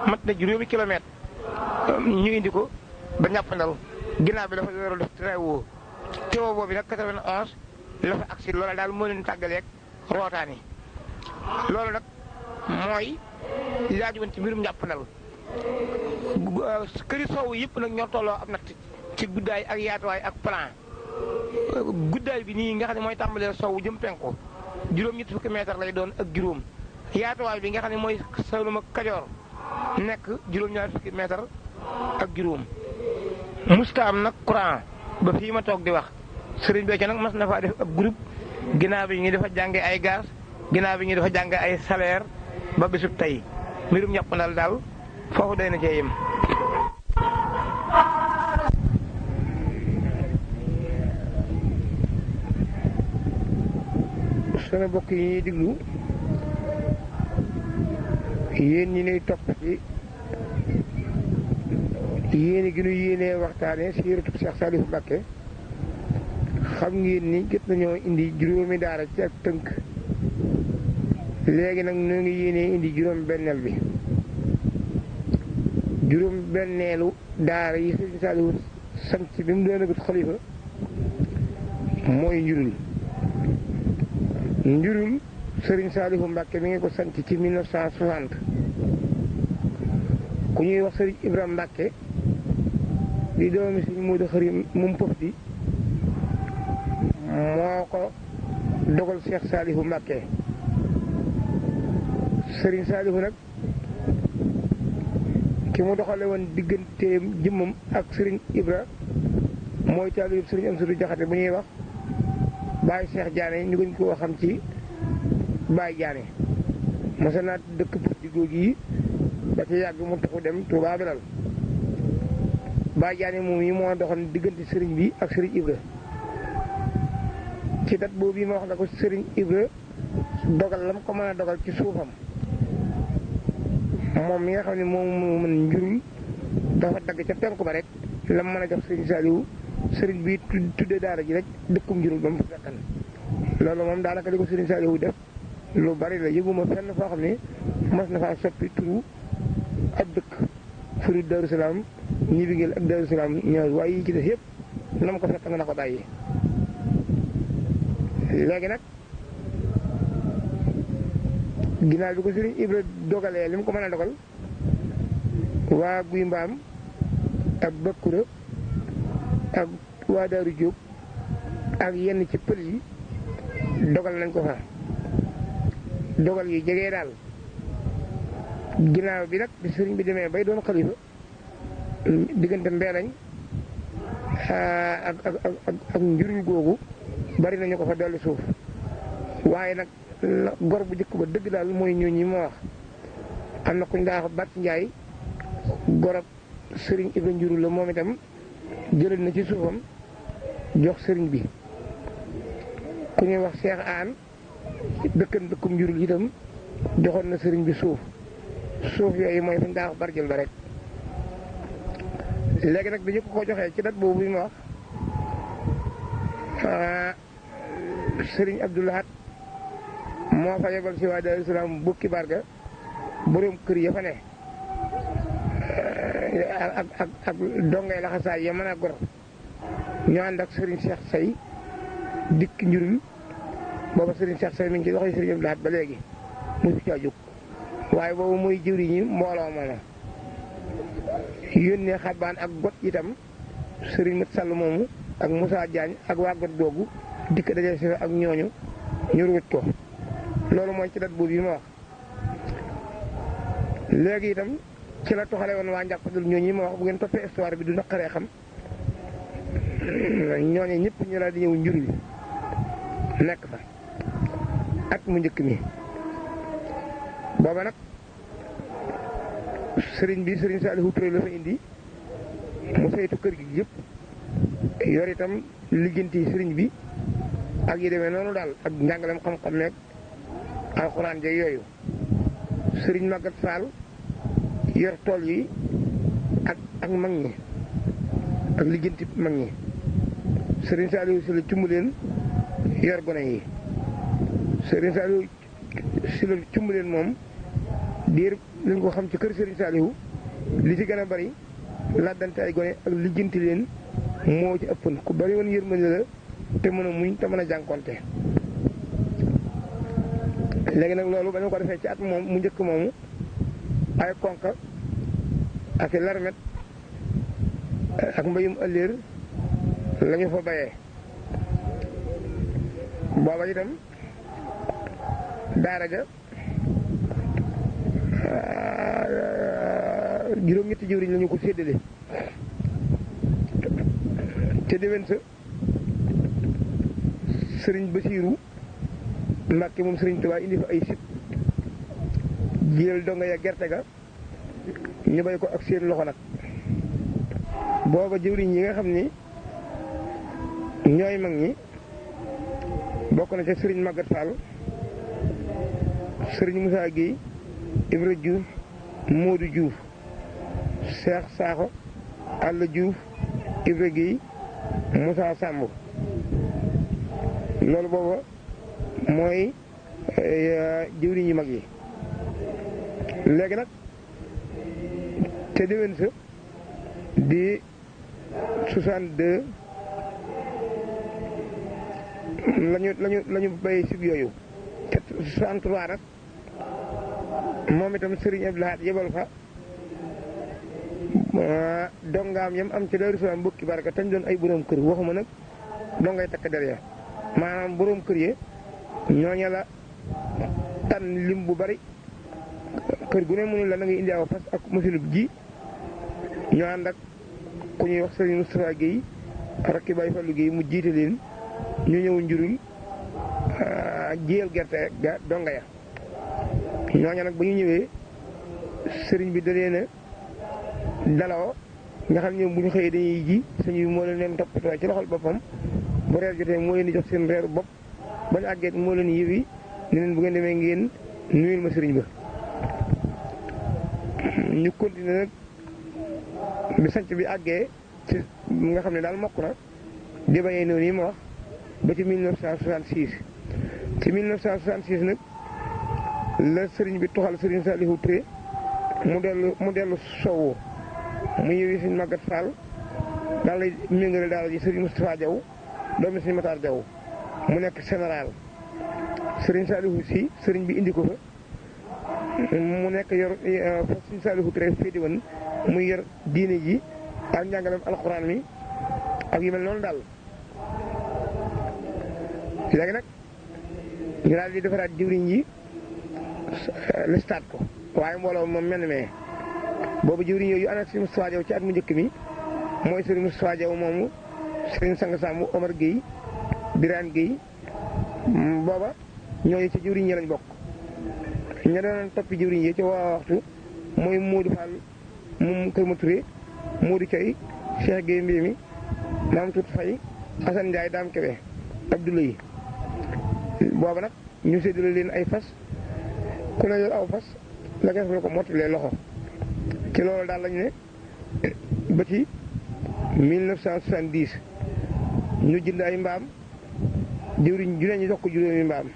A: mat na juróomi kilomètre ñu indi ko ba njàppandal ginnaaw bi dafa door a def tirawo teewoo boobu nag 91 la fa agsi loola daal moo leen tàggaleeg rootaani loolu nag mooy laaj woon ci mbirum njàppandal këri soowu yëpp nag ñoo tolloo ab natt ci guddaay ak yaatuwaay ak plan guddaay bi nii nga xam ne mooy tàmbalee soowu jëm penku juróom-ñetti fukki mètre lay doon ak juróom yaatuwaay bi nga xam ne mooy Saalum ak Kajoor nekk juróom-ñaari fukki mètre ak juróom musta am nag courant ba fii ma toog di wax sëriñ Béthio nag mas na faa def ab groupe ginnaaw bi ñu dafa jànge ay gaz ginnaaw bi ñu dafa jànge ay salaire ba bisub tey mbirum njàppandal daal foofu doy na cee yem. sama mbokk yi ñuy diglu yéen ñi ñuy topp ci yéen gi ñu yéenee waxtaane siiratu Cheikh Saliou Mbacké xam ngeen ni jot nañoo indi juróomi daara ci ak tënk léegi nag ñoo ngi yéenee indi juróom benneel bi juróom benneelu daara yi Sëriñ Saliou sant bi mu doon agut xalifa mooy njurul Sëriñ Saliou Mbacké mi ngi ko sant ci 1960 ku ñuy wax Sëriñ Ibrahima Mbacké di doomi Sëriñ Moodu Xari moom pëf di moo ko dogal Cheikh Saliou Mbacké Sëriñ Saliou nag ki mu doxale woon digganteem jëmmam ak Sëriñ Ibra mooy taalibe Sëriñ Amsatu Jaxate bu ñuy wax Baye Cheikh Diané ñu gën koo xam ci Baye Diané mos naa dëkk pour di góog yi ba ci yàgg mu taxu dem Touba Belal Baye Diané moom yi moo doxoon diggante sëriñ bi ak Sëriñ Ibra ci dat boobu yi ma wax la ko Sëriñ Ibra dogal lam ko mën a dogal ci suufam moom mi nga xam ne moom mën njurul dafa dagg ca penku ba rek lam mën a jox Sëriñ Saliou sëriñ bi tudde daara ji rek dëkkum njurul ba mu fa fekkan loolu moom daanaka li ko Sëriñ Saliou def lu bari la yëguma fenn foo xam ne mas na faa soppi turu ab dëkk furi Daaru Salaam ñi bigéel ak Daaru Salaam ñaar waaye yi ci def yëpp na ma ko fekk nga na ko bàyyi léegi nag ginnaaw bi ko Sëriñ Ibra dogalee li mu ko mën a dogal waa Guy Mbaam ak Bakkura ak waa Daaru Jóob ak yenn ci pël yi dogal nañ ko fa dogal yu jegee daal ginnaaw bi nag bi sëriñ bi demee bay doon xalifa diggante Mbeelañ ak njurul googu bari nañu ko fa dolli suuf waaye nag gor bu njëkk ba dëgg daal mooy ñooñu ñi ma wax am na kuñ daa wax Bat Njaay gorab sëriñ Ibra njurul la moom itam jëlal na ci suufam jox sëriñ bi ku ñuy wax Seex Aan dëkkum njurul itam joxoon na sëriñ bi suuf yooyu mooy fañ daa wax barjël ba rek léegi nag bi ñu ko joxee ci dat boobu bi ma wax sëriñ Abdou Lahad moo fa yebal si waa Daaru Salaam bukki barga borom kër ya fa ne ak dongay laxasaay ya mën a gor ñu ànd ak sëriñ Cheikh Say dikk njurul booba Serigne Cheikh Say mi ngi ci loxoy Serigne Abdou Lahad ba léegi mosu caa jóg waaye boobu mooy jëwriñi mbooloo mooma yónnee xabaan ak got itam Serigne Mat Sall moomu ak Moussa Diagne ak waa got googu dikk daje si ak ñooñu ñu ruuj ko loolu mooy ci dat boobu yi ma wax léegi itam ci la toxale woon waa njàppandul ñooñu yi ma wax bu ngeen toppee histoire bi du naqaree xam ñooñu ñëpp ñu la di ñëw njurul nekk fa at mu njëkk mi booba nag sëriñ bi sëriñ Saliou Touré la fa indi mu saytu kër gi yëpp yor itam lijjanti sëriñ bi ak yi demee noonu daal ak njàngalem xam-xam nekk alxuraan jeeg yooyu sëriñ Maguette Fall yor tool yi ak mag ñi ak lijjanti mag ñi sëriñ Saliou si la cumbuleen yor gone yi sëriñ Saliou si la cumbuleen moom diir lañ ko xam ci kër sëriñ Saliou li ci gën a bari laddante ay gone ak lijjanti leen moo ci ëppan ku bari woon yërmande la te mën a muñ te mën a jànkonte léegi nag loolu ba ñu ko defee ci at moom mu njëkk moomu ay konka ak larmet ak mbayum ëllëer la ñu fa bayee booba itam daara ja juróom-ñetti jëwriñ la ñu ko séddale te déwén sa sëriñ Basiiru Mbàkke moom sëriñ Tuubaa indi fa ay sit jël donga ya gerte ga ñu bay ko ak seen loxo nag booba jëwriñ yi nga xam ni ñooy mag ñi bokk na ca sëriñ Maguette Fall sëriñ Moussa Guèye Ibra Diouf Modou Diouf Cheikh Sakho Alla Diouf Ibra Guèye Moussa Samb loolu booba mooy jëwriñ yi mag yi léegi nag te déwén sa di 62 lañu bay sib yooyu te 63 nag moom itam Serigne Abdou Lahad yebal fa dongaam yam am ci Daaru Salaam mbokki baraka tañ doon ay borom kër waxuma nag dongay takk der ya maanaam borom kër yi ñooña la tànn lim bu bari kër gu ne mënul la na ngay indi aw fas ak masinub ji ñu ànd ak ku ñuy wax Serigne Moustapha Guèye rakki Baye Fallou Guèye mu jiite leen ñu ñëw njurul jiyal gerte ga donga ya ñooña nag ba ñu ñëwee sëriñ bi da leen a daloo nga xam ñoom bu ñu xëyee dañuy ji sëñ bi moo leen toppatoo ci loxol boppam bu reer jotee moo leen di jox seen reeru bopp ba ñu àggee moo leen yëwi ne leen bu ngeen demee ngeen nuyul ma sëriñ ba ñu continuer nag bi sanc bi àggee ci nga xam ne daal mokk na di bayee noonu yi ma wax ba ci 1966 ci 1966 nag la sëriñ bi toxal sëriñ Saliou Touré mu dellu sowu mu yëwi sëriñ Maguette Fall daal lay méngale daal ji sëriñ Moustapha Diaw doomi sëriñ Matar Diaw mu nekk général sëriñ Saliou si sëriñ bi indi ko fa mu nekk yor fa sëriñ Saliou Touré féete woon muy yor diine ji ak njàngalem alxuraan mi ak yu mel noonu daal léegi nag ñu daal di defaraat jëwriñ yi listaat ko waaye mbooloo moom mel ne boobu jëwriñ yooyu ànd ak sëriñ Moustapha Diaw ci at mu njëkk mi mooy sëriñ Moustapha Diaw moomu sëriñ Sang Samb Omar Guèye Birane Guèye booba ñooñu ci jëwriñ yi lañ bokk ña doon toppi jëwriñ yi ci waa waxtu mooy Modou Fall moom Kër Maturé Modou Coy Cheikh Guèye Mbii mi Maam Tut Fay Assane Ndiaye Daam Kebe Abdoulaye booba nag ñu séddale leen ay fas ku ne yor aw fas la nga ko mottalee loxo ci loolu daal lañu ne ba ci 1970 ñu jënd ay mbaam jëwriñ ju ne ñu jox ko juróomi mbaam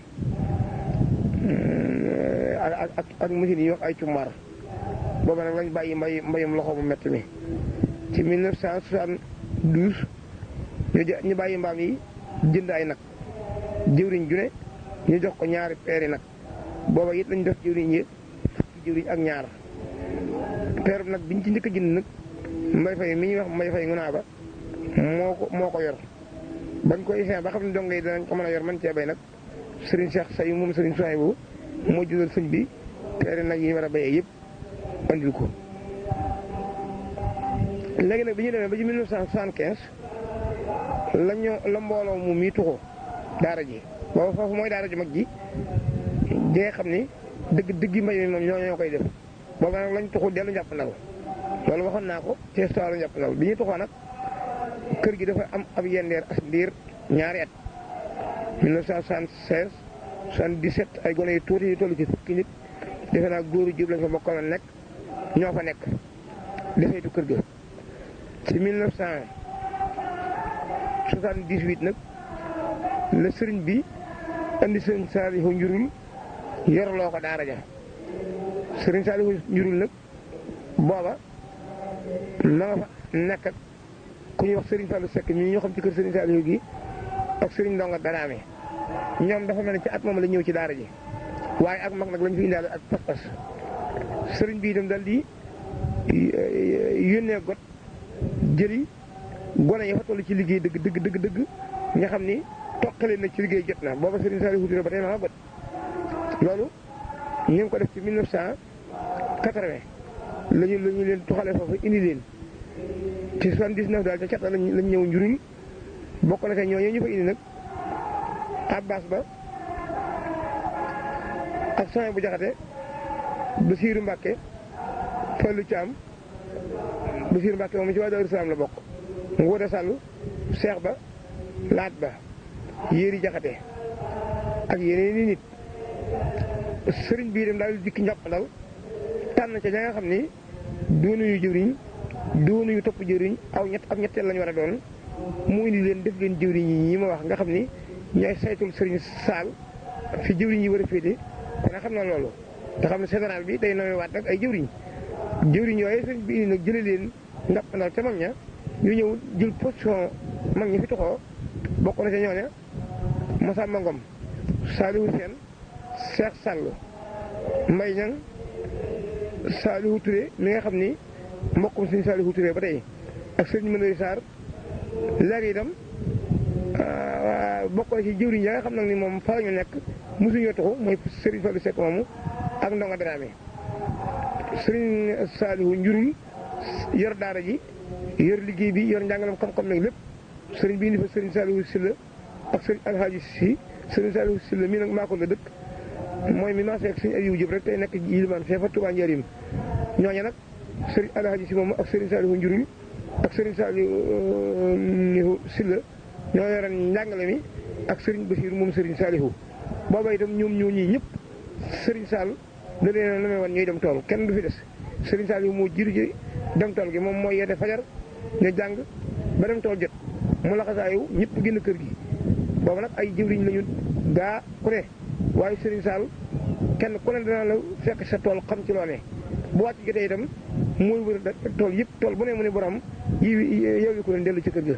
A: ak machine yi wax ay cumbaar booba nag lañ bàyyi mbayum loxo mu métti mi ci 1972 ñu bàyyi mbaam yi jënd ay nag jëwriñ ju ne ñu jox ko ñaari peeri nag booba it lañ def jëwriñ yi fukki jëwriñ ak ñaar peerub nag biñ ci njëkk a jënd nag mbay fay mi ñuy wax mbay fay ngunaa ba moo ko yor bañ koy fin ba xam ne dongo yi danañ ko mën a yor man cee bay nag Serigne Cheikh Say moom Serigne Souhaïbou moo jëlal sëñ bi peeri nag yi ñu war a béyee yëpp andil ko. léegi nag bi ñu demee ba ci 1975 la mbooloo mu mii tuxoo daara ji booba foofu mooy daara ji mag ji di nga xam ni dëgg mbay mi moom ñoo koy def booba nag lañ tuxu dellu njàpp ndal loolu waxoon naa ko ci histoire njàpp ndal bi ñu tuxoo nag kër gi dafa am ab yendeer as ndiir ñaari at 1976 77 ay gone yu tuuti yu toll ci fukki nit defe naa góoru jub lañ fa bokkaloon nekk ñoo fa nekk defeetu kër ga ci 1978 nag la sëriñ bi andi sëriñ Saalihu Njurul yorloo ko daara ja sëriñ Saalihu Njurul nag booba ma nga fa nekk ak ku ñuy wax sëriñ Fallou Seck mii ñoo xam ci kër sëriñ Saalihu gi ak sëriñ Ndonga Daraame ñoom dafa mel ne ci at moom la ñëw ci daara ji waaye ak mag nag lañ fi indaale ak pas-pas sëriñ bi itam dal di yónnee got jëli gone ya fa toll ci liggéey dëgg nga xam ni toqale na ci liggéey jot na booba Serigne Saliou Touré ba tey ma nga got loolu ñu ngi ko def ci 1980 lañu leen tuxale foofu indi leen ci 79 daal ca cat lañ ñëw njuriñ bokk na ca ñooñu ñu fa indi nag Abbas ba ak Sonia bu Jaxate Basiiru Mbàkke Fallu Caam Basiiru Mbàkke moom ci waa Daaru Salaam la bokk Nguuda Sàll Seex ba Laat ba Yéeri Jaxate ak yeneen i nit sëriñ bii dem daal dikki njàppandal tànn ca ña nga xam ni doonuñu jëwriñ doonuñu topp jëwriñ ab ñetteel lañu war a doon mu indi leen def leen jëwriñ yi ñi ma wax nga xam ni ñooy saytul sëriñ Saal fi jëwriñ yi war a féete kon xam na loolu te xam ne général bi day nomewaat nag ay jëwriñ yooyu sëriñ bi indi nag jële leen njàppandal ca mag ña ñu ñëw jël position mag ñi fi toxoo bokk na ca ñooña Masamba Ngom Saalihu Seen Seex Sàll Mbay Ñang Saalihu Touré mi nga xam ni mbokkum suñu Saalihu Touré ba tey ak sëriñ Mëndooy Sarr léegi itam bokk na ci jëwriñ ya nga xam nag ni moom fa la ñu nekk mosuñoo toxu mooy sëriñ Fallu Seck moomu ak Ndonga Dramé sëriñ Saalihu Njurul yor daara ji yor liggéey bi yor njàngalam xam-xam nag lépp sëriñ bi indi fa sëriñ Saalihu Silla ak sëriñ Alhaaji Si sëriñ Saalihu Silla mii nag maa ko la dëkk mooy mi maa seeg sëriñ Aliou Diop rek tey nekk yilimaan fee fa Touba Njaarim ñooña nag sëriñ Alhaaji Si moomu ak sëriñ Saalihu Njurul ak sëriñ Saalihu Silla ñoo yoroon njàngale mi ak sëriñ Basiir moom sëriñ Saalihu booba itam ñoom ñoo ñii ñëpp sëriñ Sall da leen a namee woon ñuy dem tool kenn du fi des sëriñ Saalihu moo jiitu ci dem tool gi moom mooy yedde fajar ñu jàng ba dem tool jot mu laxasaayu ñëpp génn kër gi boobu nag ay jëwriñ lañu gaa ku ne waaye sëriñ Sall kenn ku ne dana la fekk sa tool xam ci loo ne bu wàcc jotee itam mooy wër tool yëpp tool bu ne mu ne borom yow ko leen dellu ci kër ga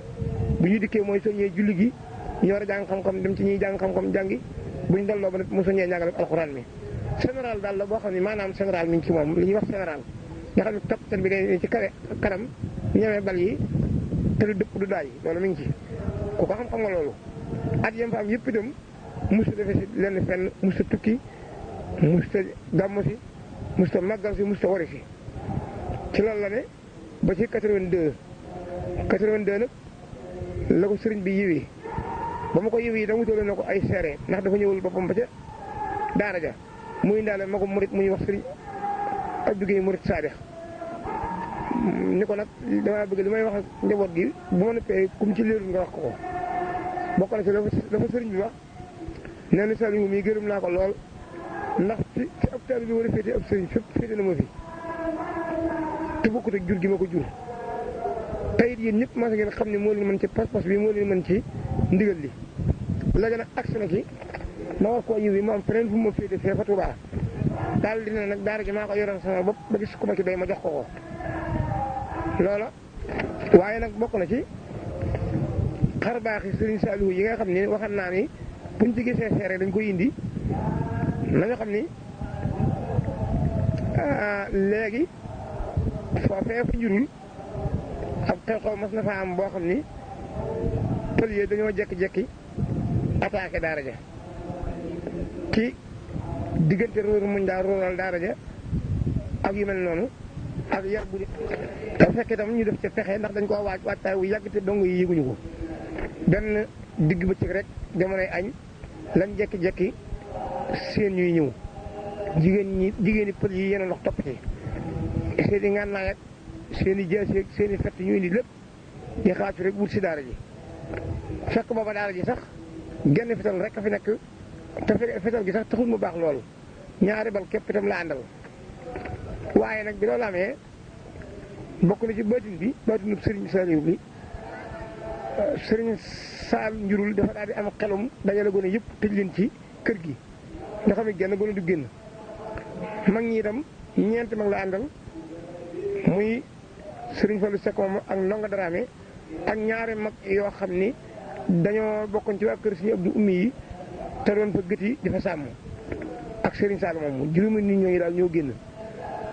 A: bu ñu dikkee mooy soññee julli gi ñu war a jàng xam-xam dem ci ñuy jàng xam-xam jàngi bu ñu delloo ba nag mu soññee njàngale alxuraan mi général daal la boo xam ne maanaam général mi ngi ci moom li ñuy wax général nga xam ne capitaine bi day ci kanam ñëwee bal yi te du dëpp du daay loolu mi ngi ci ku ko xam-xam nga loolu at yem fa am yëpp itam musta defe si lenn fenn musta tukki musta gàmmu si musta màggal si musta wari si ci loolu la ne ba ci 82 nag la ko sëriñ bi yiwee ba ma ko yiwee da wutale na ko ay seere ndax dafa ñëwul boppam ba ca daara ja muy ndaale ma ko murit muy wax sëriñ Abdou Guèye murit Saadix ni ko nag damaa bëgg li may wax ak njaboot gi bu ma noppee kum ci leerul nga wax ko bokk na ci dafa sëriñ bi wax nee na Saliou mii gërëm naa ko lool ndax fi ab taalibe bi war a féete ab sëriñ fépp féete na ma fi te bokkut ak jur gi ma ko jur tey it yéen ñëpp maa ngeen xam ne moo leen mën ci pas-pas bi moo leen mën ci ndigal li léegi nag agsi na ci ma war koo yiw yi ma am feneen fu ma féete fee fa Tuubaa daal dina nag daara ji maa ko yoroon sama bopp ba gis ku ma ci doy ma jox ko loola waaye nag bokk na ci xar baaxi Sëriñ Saalihu yi nga xam ne waxam naa ni buñ ci gisee seere dañ koy indi nañu xam ni léegi foofee fa njurul ab xew-xew mas na fa am boo xam ni pël yi dañoo jekki-jekki attaqué daara ja ci diggante róoru muñ daa róoral daara ja ak yu mel noonu ak yar bu te fekk itam ñu def ca pexe ndax dañ koo waajtaay wu yàgg te dong yi yëguñu ko benn digg bëccëg rek jamonoy añ lañ jekki-jekki seen ñuy ñëw jigéeni pël yi yéen a ndox topp ci seen i ngànnaay ak seen i jaasi ak seen i fett ñu indi lépp di xaatu rek wut si daara ji fekk booba daara ji sax genn fetal rek a fi nekk te fetal gi sax taxul mu baax loolu ñaari bal képp itam la àndal waaye nag bi loolu amee bokk na ci baatin bi baatinub sëriñ Saliou bi sëriñ Saal njurul dafa daal di am xelum dajale gone yëpp tëj leen ci kër gi nga xam ne genn gone du génn mag ñi itam ñeenti mag la àndal muy sëriñ Fallou Seck moom ak ndonga Dramé ak ñaari mag yoo xam ni dañoo bokkoon ci waa kër suñu Abdou Ummi yi te doon fa gëti di fa sàmm ak sëriñ Sall moom juróomi nit ñooñu daal ñoo génn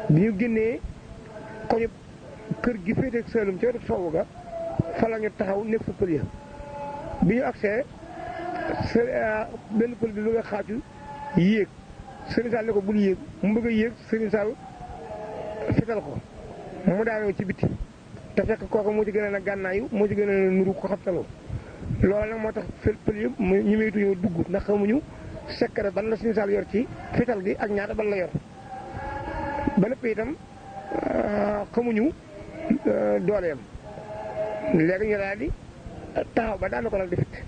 A: bi ñu génnee koñu kër gi féete ak Saalum ca wetu soowu ga fa la ñu taxaw nekk fa pël ya bi ñu agsee benn pël bi lu nga xaaju yéeg sëriñ Sall ne ko bul yéeg mu bëgg a yéeg sëriñ Sall fital ko mu daanoo ci bitti te fekk kooku moo ci gën a nag gànnaayu moo ci gën a nuru ko xabtaloo loolu nag moo tax pël yëpp ñu maytuñoo dugg ndax xamuñu secret ban la sëriñ Sall yor ci fital gi ak ñaata ban la yor ba lépp itam xamuñu dooleem léegi ñu daal di taxaw ba daana ko nag di fitt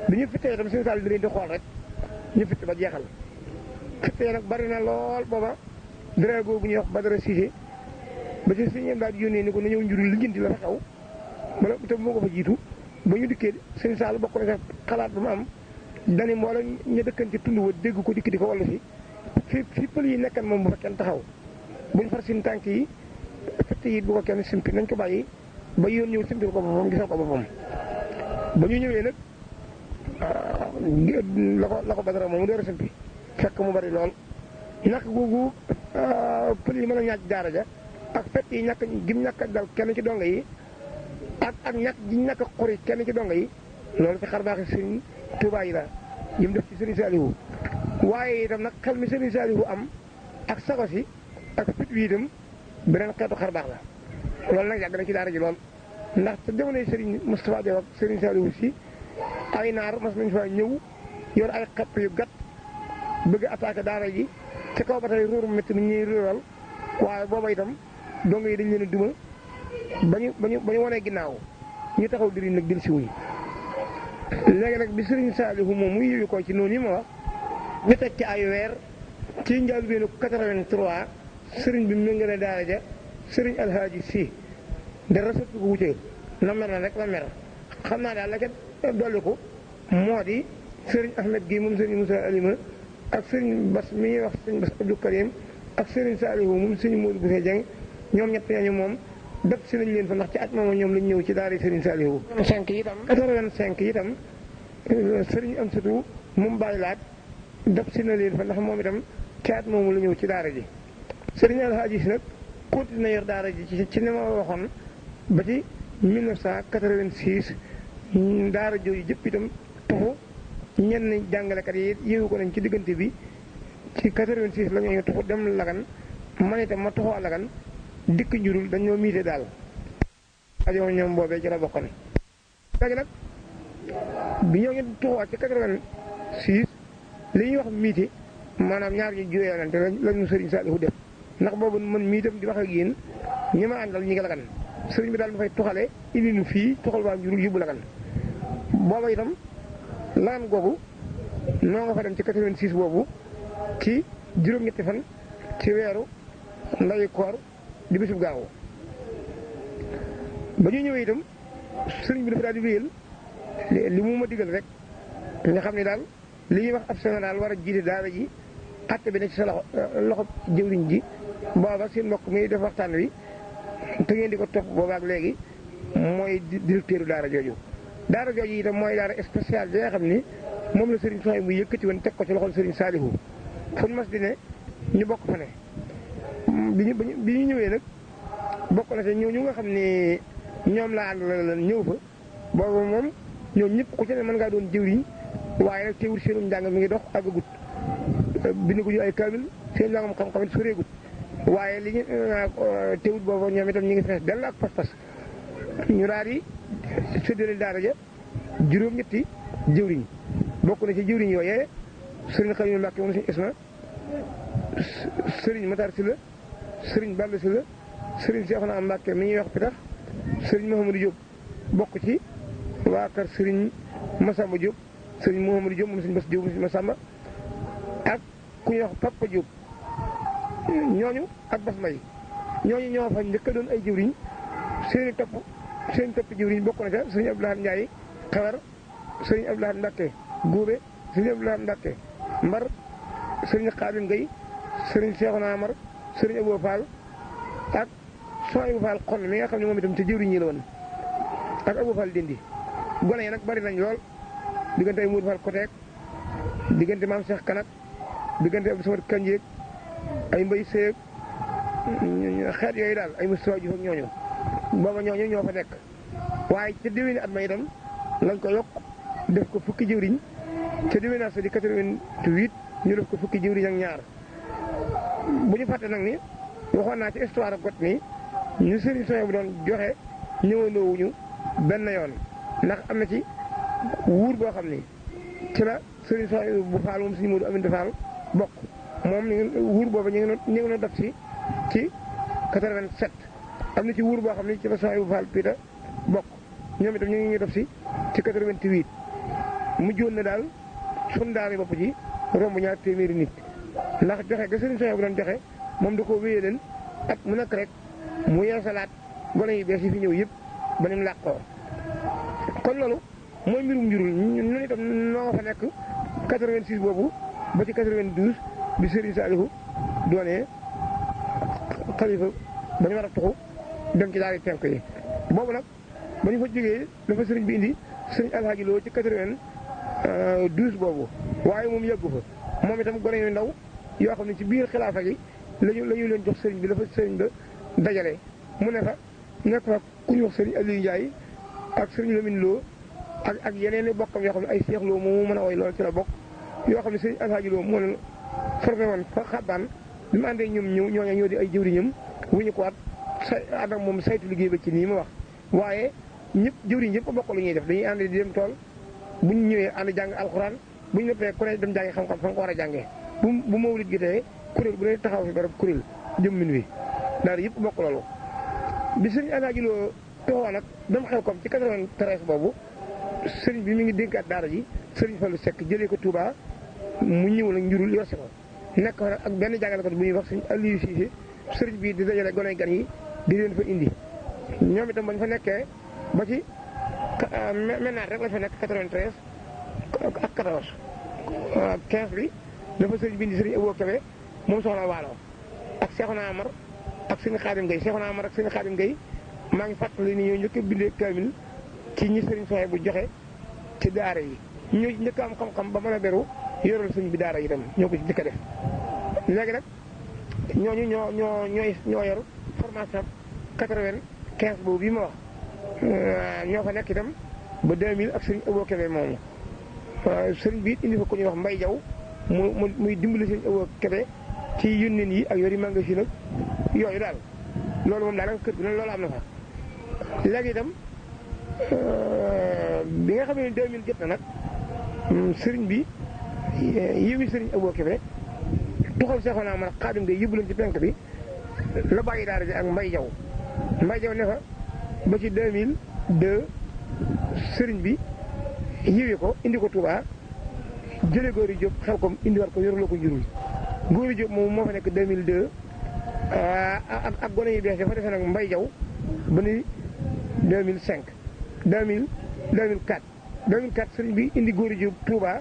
A: bi ñu fittee itam sëriñ Sall di leen di xool rek ñu fitt ba jeexal fittee nag bari na lool booba drago bu ñuy wax Badara Cissé ba ci sëriñ daal di yónnee ni ko na ñëw njurul lijjanti la fa xew bala te moo ko fa jiitu ba ñu dikkee sëriñ Sall bokk na sax xalaat ba mu am dani mbooloo ñu dëkkan ci tund wa dégg ko dikk di ko wallu fi pël yi nekkan moom bu fa kenn taxaw buñ far sin tànk yi fett yi bu ko kenn simpi nañ ko bàyyi ba yoon ñëw simpi ko boppam gisal ko boppam ba ñu ñëwee nag la ko Badara moom mu door a simpi fekk mu bari lool ñàkk googu pël yi mën a ñaaj daara ja ak fett yi ñàkk gim ñàkk dal kenn ci donga yi ak ñàkk gi ñàkk xuri kenn ci donga yi loolu ci xar baaxi sëriñ Tuubaa yi la yim def ci sëriñ Saliou waaye itam nag xel mi sëriñ Saliou am ak sago si ak fit wi itam beneen xeetu xar baax la loolu nag yàgg na ci daara ji lool ndax te jamonoy sëriñ Moustapha Diop ak sëriñ Saliou si ay naar mas nañ fa ñëw yor ay xepp yu gàtt bëgg attaqué daara ji ci kaw ba tey ruurum métti mi ñuy ruural waaye booba itam dongo yi dañ leen a duma ba ñu wanee ginnaaw ñu taxaw diri nag dil si wuñ léegi nag bi sëriñ Saliou moom muy yëwi ko ci noonu yi ma wax ñu teg ci ay weer ci njëlbéenu 83 sëriñ bi méngale daara ja sëriñ Alhaaji Si de rasatu ko wuute na mer na rek la mer xam naa daal la ca dolli ko moo di sëriñ Ahmed gi moom sëriñ Moussa Alima ak sëriñ Bas mi ñuy wax sëriñ Bas Abdou Karim ak sëriñ Saliou moom sëriñ Modou Bousso Dieng ñoom ñett ñooñu moom def si nañ leen fa ndax ci at moom ñoom lañ ñëw ci daara sëriñ Saliou 85 itam sëriñ Amsatou moom bàyyi laat def si na leen fa ndax moom itam ci at moomu la ñëw ci daara ji sëriñ Alhaaji Si nag continué na yor daara ji ci ni ma waxoon ba ci 1986 daara jooju jëpp itam toxu ñenn jàngalekat yi yëwu ko nañ ci diggante bi ci 86 la ñoo toxu dem Lagan man itam ma toxoo Lagan dikk njurul dañoo miite daal ajo ñoom boobee ci la bokkoon léegi nag bi ñoo ngi toxuwaat ci 86 li ñuy wax miite maanaam ñaar ñu juyeelante lañu sëriñ Saliou def ndax boobu man mii itam di wax ak yéen ñi ma àndal ñi ngi Lagan sëriñ bi daal dafay toxale indi nu fii toxal waa njurul yóbbu Lagan booba itam Lagan googu noo nga fa dem ci 86 boobu ci juróom-ñetti fan ci weeru ndayu koor di bisub gaawu ba ñu ñëwee itam sëriñ bi dafa daal di wéyal li mu ma digal rek nga xam ne daal li ñuy wax ab général war a jiite daara ji àtte bi ne ci sa loxo jëwriñ ji booba seen mbokk mi def waxtaan wi te ngeen di ko topp boobaak léegi mooy directeur daara jooju itam mooy daara spécial bi nga xam ni moom la Serigne Souhaïbou mu yëkkati woon teg ko ci loxol Serigne Saliou fu ñu mas di ne ñu bokk fa ne bi ñu ñëwee nag bokk na te ñu nga xam ne ñoom laa ànd la ñëw fa boobu moom ñoom ñëpp ku ci ne mën ngaa doon jëwriñ waaye nag teewul seenum njàng mi ngi dox àggagut bind ko ñu ay kaamil seen njàngam xam-xam it soreegut waaye li ñu teewut boobu ñoom itam ñu ngi fees dell ak pas-pas ñu daal di séddale daara ja juróom-ñetti jëwriñ bokk na ci jëwriñ yooyee sëriñ Xalilu Mbàkke moom suñu isma sëriñ Matar Sylla sëriñ Balla Sylla sëriñ Seexuna Mbàkke mi ñuy wax pitax sëriñ Mouhamadou Diop bokk ci waa kër sëriñ Massamba Diop sëriñ Mouhamadou Diop moom suñu Bass Diop moom suñu Massamba ak ku ñuy wax Papa Diop ñooñu ak Bass May ñooñu ñoo fa njëkk a doon ay jëwriñ seen topp jëwriñ bokk na ca sëriñ Abdoulaye Ndiaye xewar sëriñ Abdoulaye Mbàkke Góobe sëriñ Abdoulaye Mbàkke Mbar sëriñ Xaadim Gay sëriñ Seexuna Amar sëriñ Abou Fall ak Souhaïbou Fall xonn mi nga xam ne moom itam ci jëwriñ ñi la woon ak Abou Fall dindi gone yi nag bari nañ lool diggante ay Moudou Fall Koteek diggante Maam Cheikh Kanak diggante Abdou Samad Kanjeek ay Mbay Seeg xeet yooyu daal ay Moustapha Diouf ak ñooñu booba ñooñu ñoo fa nekk waaye ca déwéni at ma itam lañ ko yokk def ko fukki jëwriñ ca déwénaat sa di 88 ñu def ko fukki jëwriñ ak ñaar bu ñu fàtte nag ni waxoon naa ci histoire ak got ni ñu Serigne Souhaïbou bu doon joxe ñëwandoowuñu benn yoon ndax am na ci wuur boo xam ni ci la Serigne Souhaïbou bu Fall moom suñu Modou Aminta Fall bokk moom wuur boobu ñu ngi doon def ci 87 am na ci wuur boo xam ni ci la Souhaïbou Fall Pita bokk ñoom itam ñu ngi def ci 88 mujjoon na daal sun daara bopp ji romb ñaar téeméeri nit ndax joxe ga Serigne Souhaïbou bu doon joxe moom da koo wéyee leen at mu nekk rek mu yeesalaat gone yi bees yi fi ñëw yëpp ba ni mu làqoo kon loolu mooy mbirum njurul ñun itam noo fa nekk 86 boobu ba ci 92 bi Serigne Saliou doonee xalifa ba ñu war a tuxu dem ci daari tenk yi boobu nag ba ñu fa jógee dafa sëriñ bi indi sëriñ Alhaji Lo ci 92 boobu waaye moom yàggu fa moom itam gone yu ndaw yoo xam ne ci biir xilaafa gi lañu leen jox sëriñ bi dafa sëriñ ba dajale mu ne fa nekk fa ku ñu wax sëriñ Aliou Ndiaye ak sëriñ Lamine Lo ak yeneen i bokkam yoo xam ne ay Seex Lo moomu mën a woy loolu ci la bokk yoo xam ne sëriñ Alhaji Lo moo leen formé woon fa xabbaan bi mu àndee ñoom ñooñu ñoo di ay jëwriñam wuñu ko waat ànd ak moom saytu liggéey ba ci nii ma wax waaye ñëpp jëwriñ yëpp a bokk lu ñuy def dañuy ànd di dem tool bu ñu ñëwee ànd jàng alxuraan bu ñu noppee ku ne dem jàngi xam-xam fa nga ko war a jàngee bu mawlid gi tee kuréel bu ne taxaw fi barab kuréel jëm min wi daal yëpp bokk loolu bi sëriñ Alaaji Lo toxoo nag dem xew kom ci 93 boobu sëriñ bi mi ngi dénkaat daara ji sëriñ Fallou Seck jëlee ko Touba mu ñëw nag njurul yor si ko nekk fa nag ak benn jàngalekat bu ñuy wax sëriñ Aliou Cissé sëriñ bi di dajale gone gan yi di leen fa indi ñoom itam bañ fa nekkee ba ci maintenant rek lañ fa nekk 93 ak 14 15 bi dafa sëriñ bi indi sëriñ Abou Kébé moom soxna Waalo ak Seexuna Amar ak sëriñ Xaadim Gay Seexuna Amar ak sëriñ Xaadim Gay maa ngi fàttali ni ñoo njëkk a bindee kaamil ci ñi sëriñ Souhaïbou bu joxe ci daara yi ñoo njëkk am xam-xam ba mën a beru yoral sëriñ bi daara yi itam ñoo ko ci njëkk a def léegi nag ñooñu ñoo yor formation 95 boobu bii ma wax ñoo fa nekk itam ba 2000 ak sëriñ Abou Kébé moomu sëriñ bi indi fa ko ñuy wax Mbay Jaw muy dimbali sëriñ Abou Kébé ci yónneen yi ak yori magasin nag yooyu daal loolu moom daanaka kër gi nag loolu am na fa léegi itam bi nga xam ne 2000 jot na nag sëriñ bi yéwi sëriñ Abou Kébé tuxal Seexuna Amar Xaadim Gay yóbbu leen ci penk bi la bàyyi daara ji ak Mbay Jaw ne fa ba ci 2002 sëriñ bi yiwi ko indi ko Touba jële Góori Jóob xel kom indi war ko yoruloo ko njurul Góori Jóob moom moo fa nekk 2002 ak gone yi bees dafa defe nag Mbay Jaw ba ni 2005 2004 sëriñ bi indi Góori Jóob Touba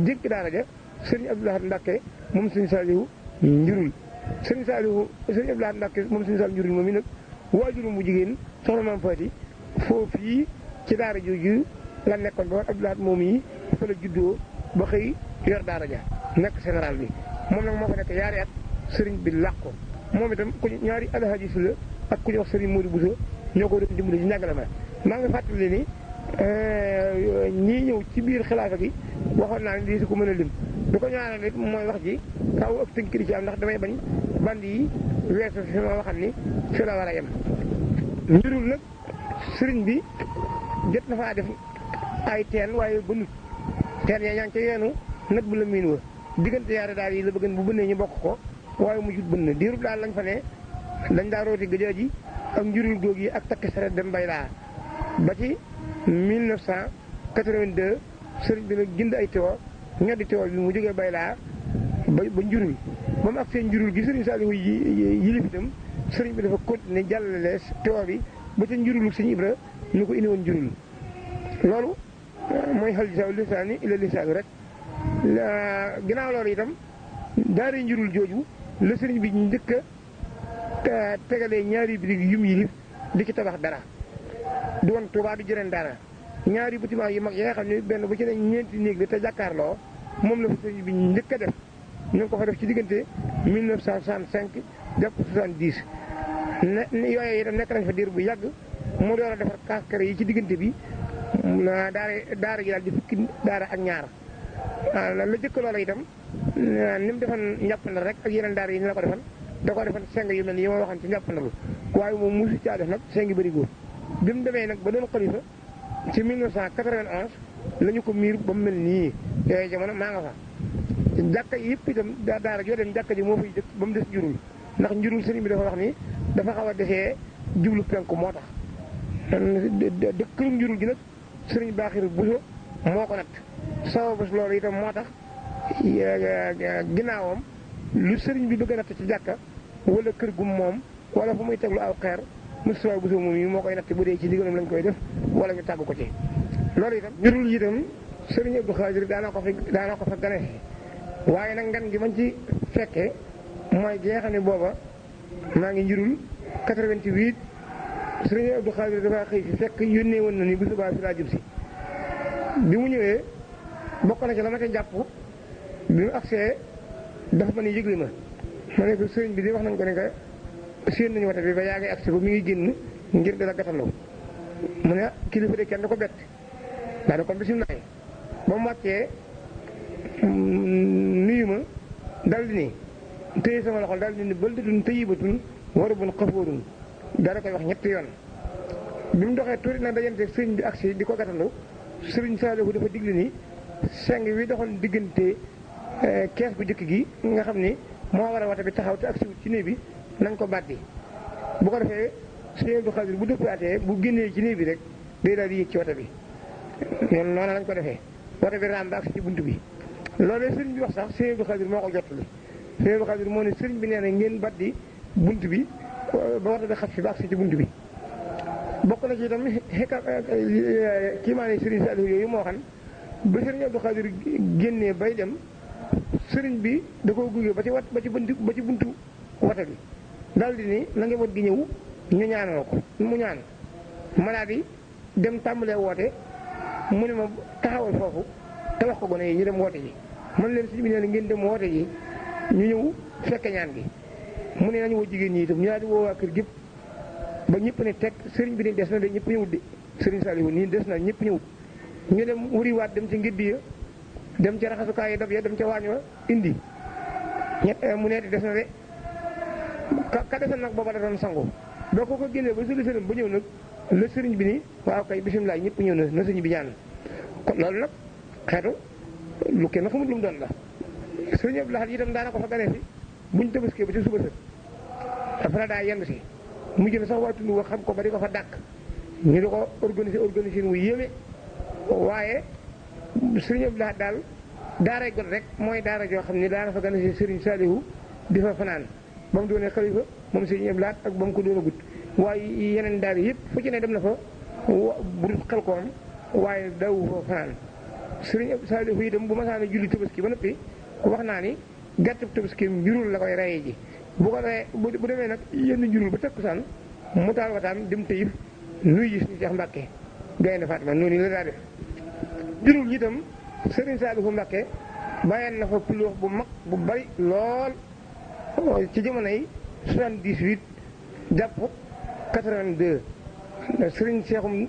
A: dégg daara ja sëriñ Abdoulaye Mbàkke moom sëriñ Saliou njurul sëriñ Abdoulaye Mbàkke moom sëriñ Saliou njurul moom mi nag waajurum bu jigéen soxna Maam Faati foofu yi ci daara jooju la nekkoon ba war Abdou Lahad moom yi fa la juddoo ba xëy yor daara ja nekk général bi moom nag moo fa nekk yaari at sëriñ bi làq ko moom itam ku ñaari alhaji si la ak ku ñu wax sëriñ Modou Bousso ñoo ko doon dimbali ci njàngale ma maa ngi fàttali ni ñii ñëw ci biir xilaafa gi waxoon naa ne di si ko mën a lim du ko ñaanal it mooy wax ji kaw ak tënk di ci am ndax damay bañ bandi yi weesu fi ma waxal ni fi la war a yem njurul nag sëriñ bi jot na faa def ay teen waaye bënut teen yaa ñaa ngi ca yeenu nat bu la miin wa diggante yaari daal yi la bëgg bu bënnee ñu bokk ko waaye mujjut bënn diirub daal lañ fa ne dañ daa rooti gëjë ji ak njurul góog yi ak takki saret dem bay laa ba ci 1982 sëriñ bi nag jënd ay teewoo ñoddi teewoo bi mu jógee bay laa ba njurul ba mu ak seen njurul gi sëriñ Saliou yilif itam sëriñ bi dafa continuer jàllale teewoo bi ba ca njurulu sëñ Ibra ñu ko indi woon njurul loolu mooy xal jisaaw lisaani ila lisaani rek ginnaaw loolu itam daara njurul jooju la sëriñ bi njëkk a tegalee ñaari bitig yum yilif di ci tabax dara du woon Tuubaa du jëreen dara ñaari bâtiment yu mag yi nga xam ne benn bu ci ne ñeenti néeg la te jàkkaarloo moom la fa sëriñ bi njëkk a def ñu ngi ko fa def ci diggante 1965 jàpp 70 yooyu itam nekk nañ fa diir bu yàgg mu door a defar kaaskare yi ci diggante bi daara ji daal di fukki daara ak ñaar la jëkk loola itam ni mu defan njàppandal rek ak yeneen daara yi ni la ko defan da ko defan seng yu mel ni yi ma waxan ci njàppandalu waaye moom musu caa def nag seng bëri góor bi mu demee nag ba doon xalifa ci 1991 la ñu ko miir ba mu mel nii yooyu jamono maa nga fa jàkka yëpp itam daara joo dem jàkka ji moo fay jëkk ba mu des njurul ndax njurul sëriñ bi dafa wax ni dafa xaw a desee jublu penku moo tax dëkkërum njurul gi nag sëriñ Baaxir Buso moo ko natt sababu loolu itam moo tax ginnaawam lu sëriñ bi bëgg a natt ci jàkka wala kër gum moom wala fu muy teglu aw xeer Moustapha Buso moom yi moo koy natt bu dee ci digalam lañ koy def wala ñu tàggu ko ci loolu itam njurul itam sëriñ Abdou Khadir daana ko fa gane waaye nag ngan gi man ci fekke mooy gi nga xam ne booba maa ngi njurul 88 sëriñ Abdou Khadir dafa xëy si fekk yónnee woon na ni bu subaa fi laa jub si bi mu ñëwee bokk na ci la ma ca jàpp bi mu agsee dafa ma ni yëgle ma ne ko sëriñ bi di wax nañ ko ne que séen nañu wata bi ba yaa ngi agsi ba mi ngi génn ngir dala gàttaloo mu ne kilifa de kenn du ko bett daa kon bisimilah ba mu wàccee nuyu ma dal di ni téye sama loxo dal di ni baldatun tayyibatun wa rabbun xafoorun dara koy wax ñetti yoon bi mu doxee tuuti nag dajante sëriñ bi agsi di ko gàttandu sëriñ Saalihu dafa digle ni seng wi doxoon diggante kees gu jëkk gi nga xam ni moo war a wata bi taxaw te agsi wut ci néeg bi nañ ko bàddi bu ko defee sëriñ Abdou Khadir bu dëppaatee bu génnee ci néeg bi rek day daal di yéeg ci wata bi noonu lañ ko defee wata bi raam ba agsi ci bunt bi loolu sëriñ bi wax sax sëriñ Abdou Khadir moo ko jottali sëriñ Abdou Khadir moo ne sëriñ bi nee na ngeen bàddi bunt bi ba wata bi xat fi ba agsi ci bunt bi bokk na ci itam kii maa ne sëriñ Saliou yooyu moo xam ba sëriñ Abdou Khadir génnee bay dem sëriñ bi da koo gunge ba ci buntu wata bi daal di ni na njaboot gi ñëw ñu ñaanal ko mu ñaan ma daal di dem tàmbalee woote mu ne ma taxawal foofu te wax ko gone yi ñu dem woote ji man leen sëriñ bi nee na ngeen dem woote ji ñu ñëw fekke ñaan gi mu ne nañu woo jigéen ñi itam ñu daal di woo waa kër gépp ba ñëpp ne teg sëriñ bi ni des na de ñëpp ñëwut de sëriñ Saliou nii des na ñëpp ñëwut ñu dem wuriwaat dem ci ngiddi ya dem ci raxasukaay yi dab ya dem ca waañ wa indi mu ne des na de ka desal nag booba da doon sangu doo ko génnee ba sëli sëlim ba ñëw nag la sëriñ bi ni waaw kay bisimilah ñëpp ñëw na sëriñ bi ñaan kon loolu nag xeetu lu kenn xamut lu mu doon la sëriñ Abdou Lahad itam daana ko fa gane si buñ tëbaskee ba ci suba sa dafa la daa yendu si mujj na sax waa tund wa xam ko ba di ko fa dàq ñu di ko organiser wu yéeme waaye sëriñ Abdou Lahad daal daaray got rek mooy daara joo xam ne daana fa gane si sëriñ Saliou di fa fanaan ba mu doonee xalifa moom sëriñ Abdou Lahad ak ba mu ko doon a gut waaye yeneen daara yëpp fu ci ne dem na fa bu dul xel koom waaye dawu fa fanaan sëriñ Saliou itam bu ma saana julli tabaski ba noppi wax naa ni gàttub tabaski njurul la koy rayee ji bu ko rayee bu demee nag yenn njurul ba takkusaan mu taal wataan dem Taïf nuyu ji suñu Cheikh Mbacke Gaynde Fatma noonu la daa def jurul itam Serigne Saliou Mbacké bàyyeen na fa puloox bu mag bu bari lool ci jamono yi 78 jàpp 82 Serigne Cheikhoum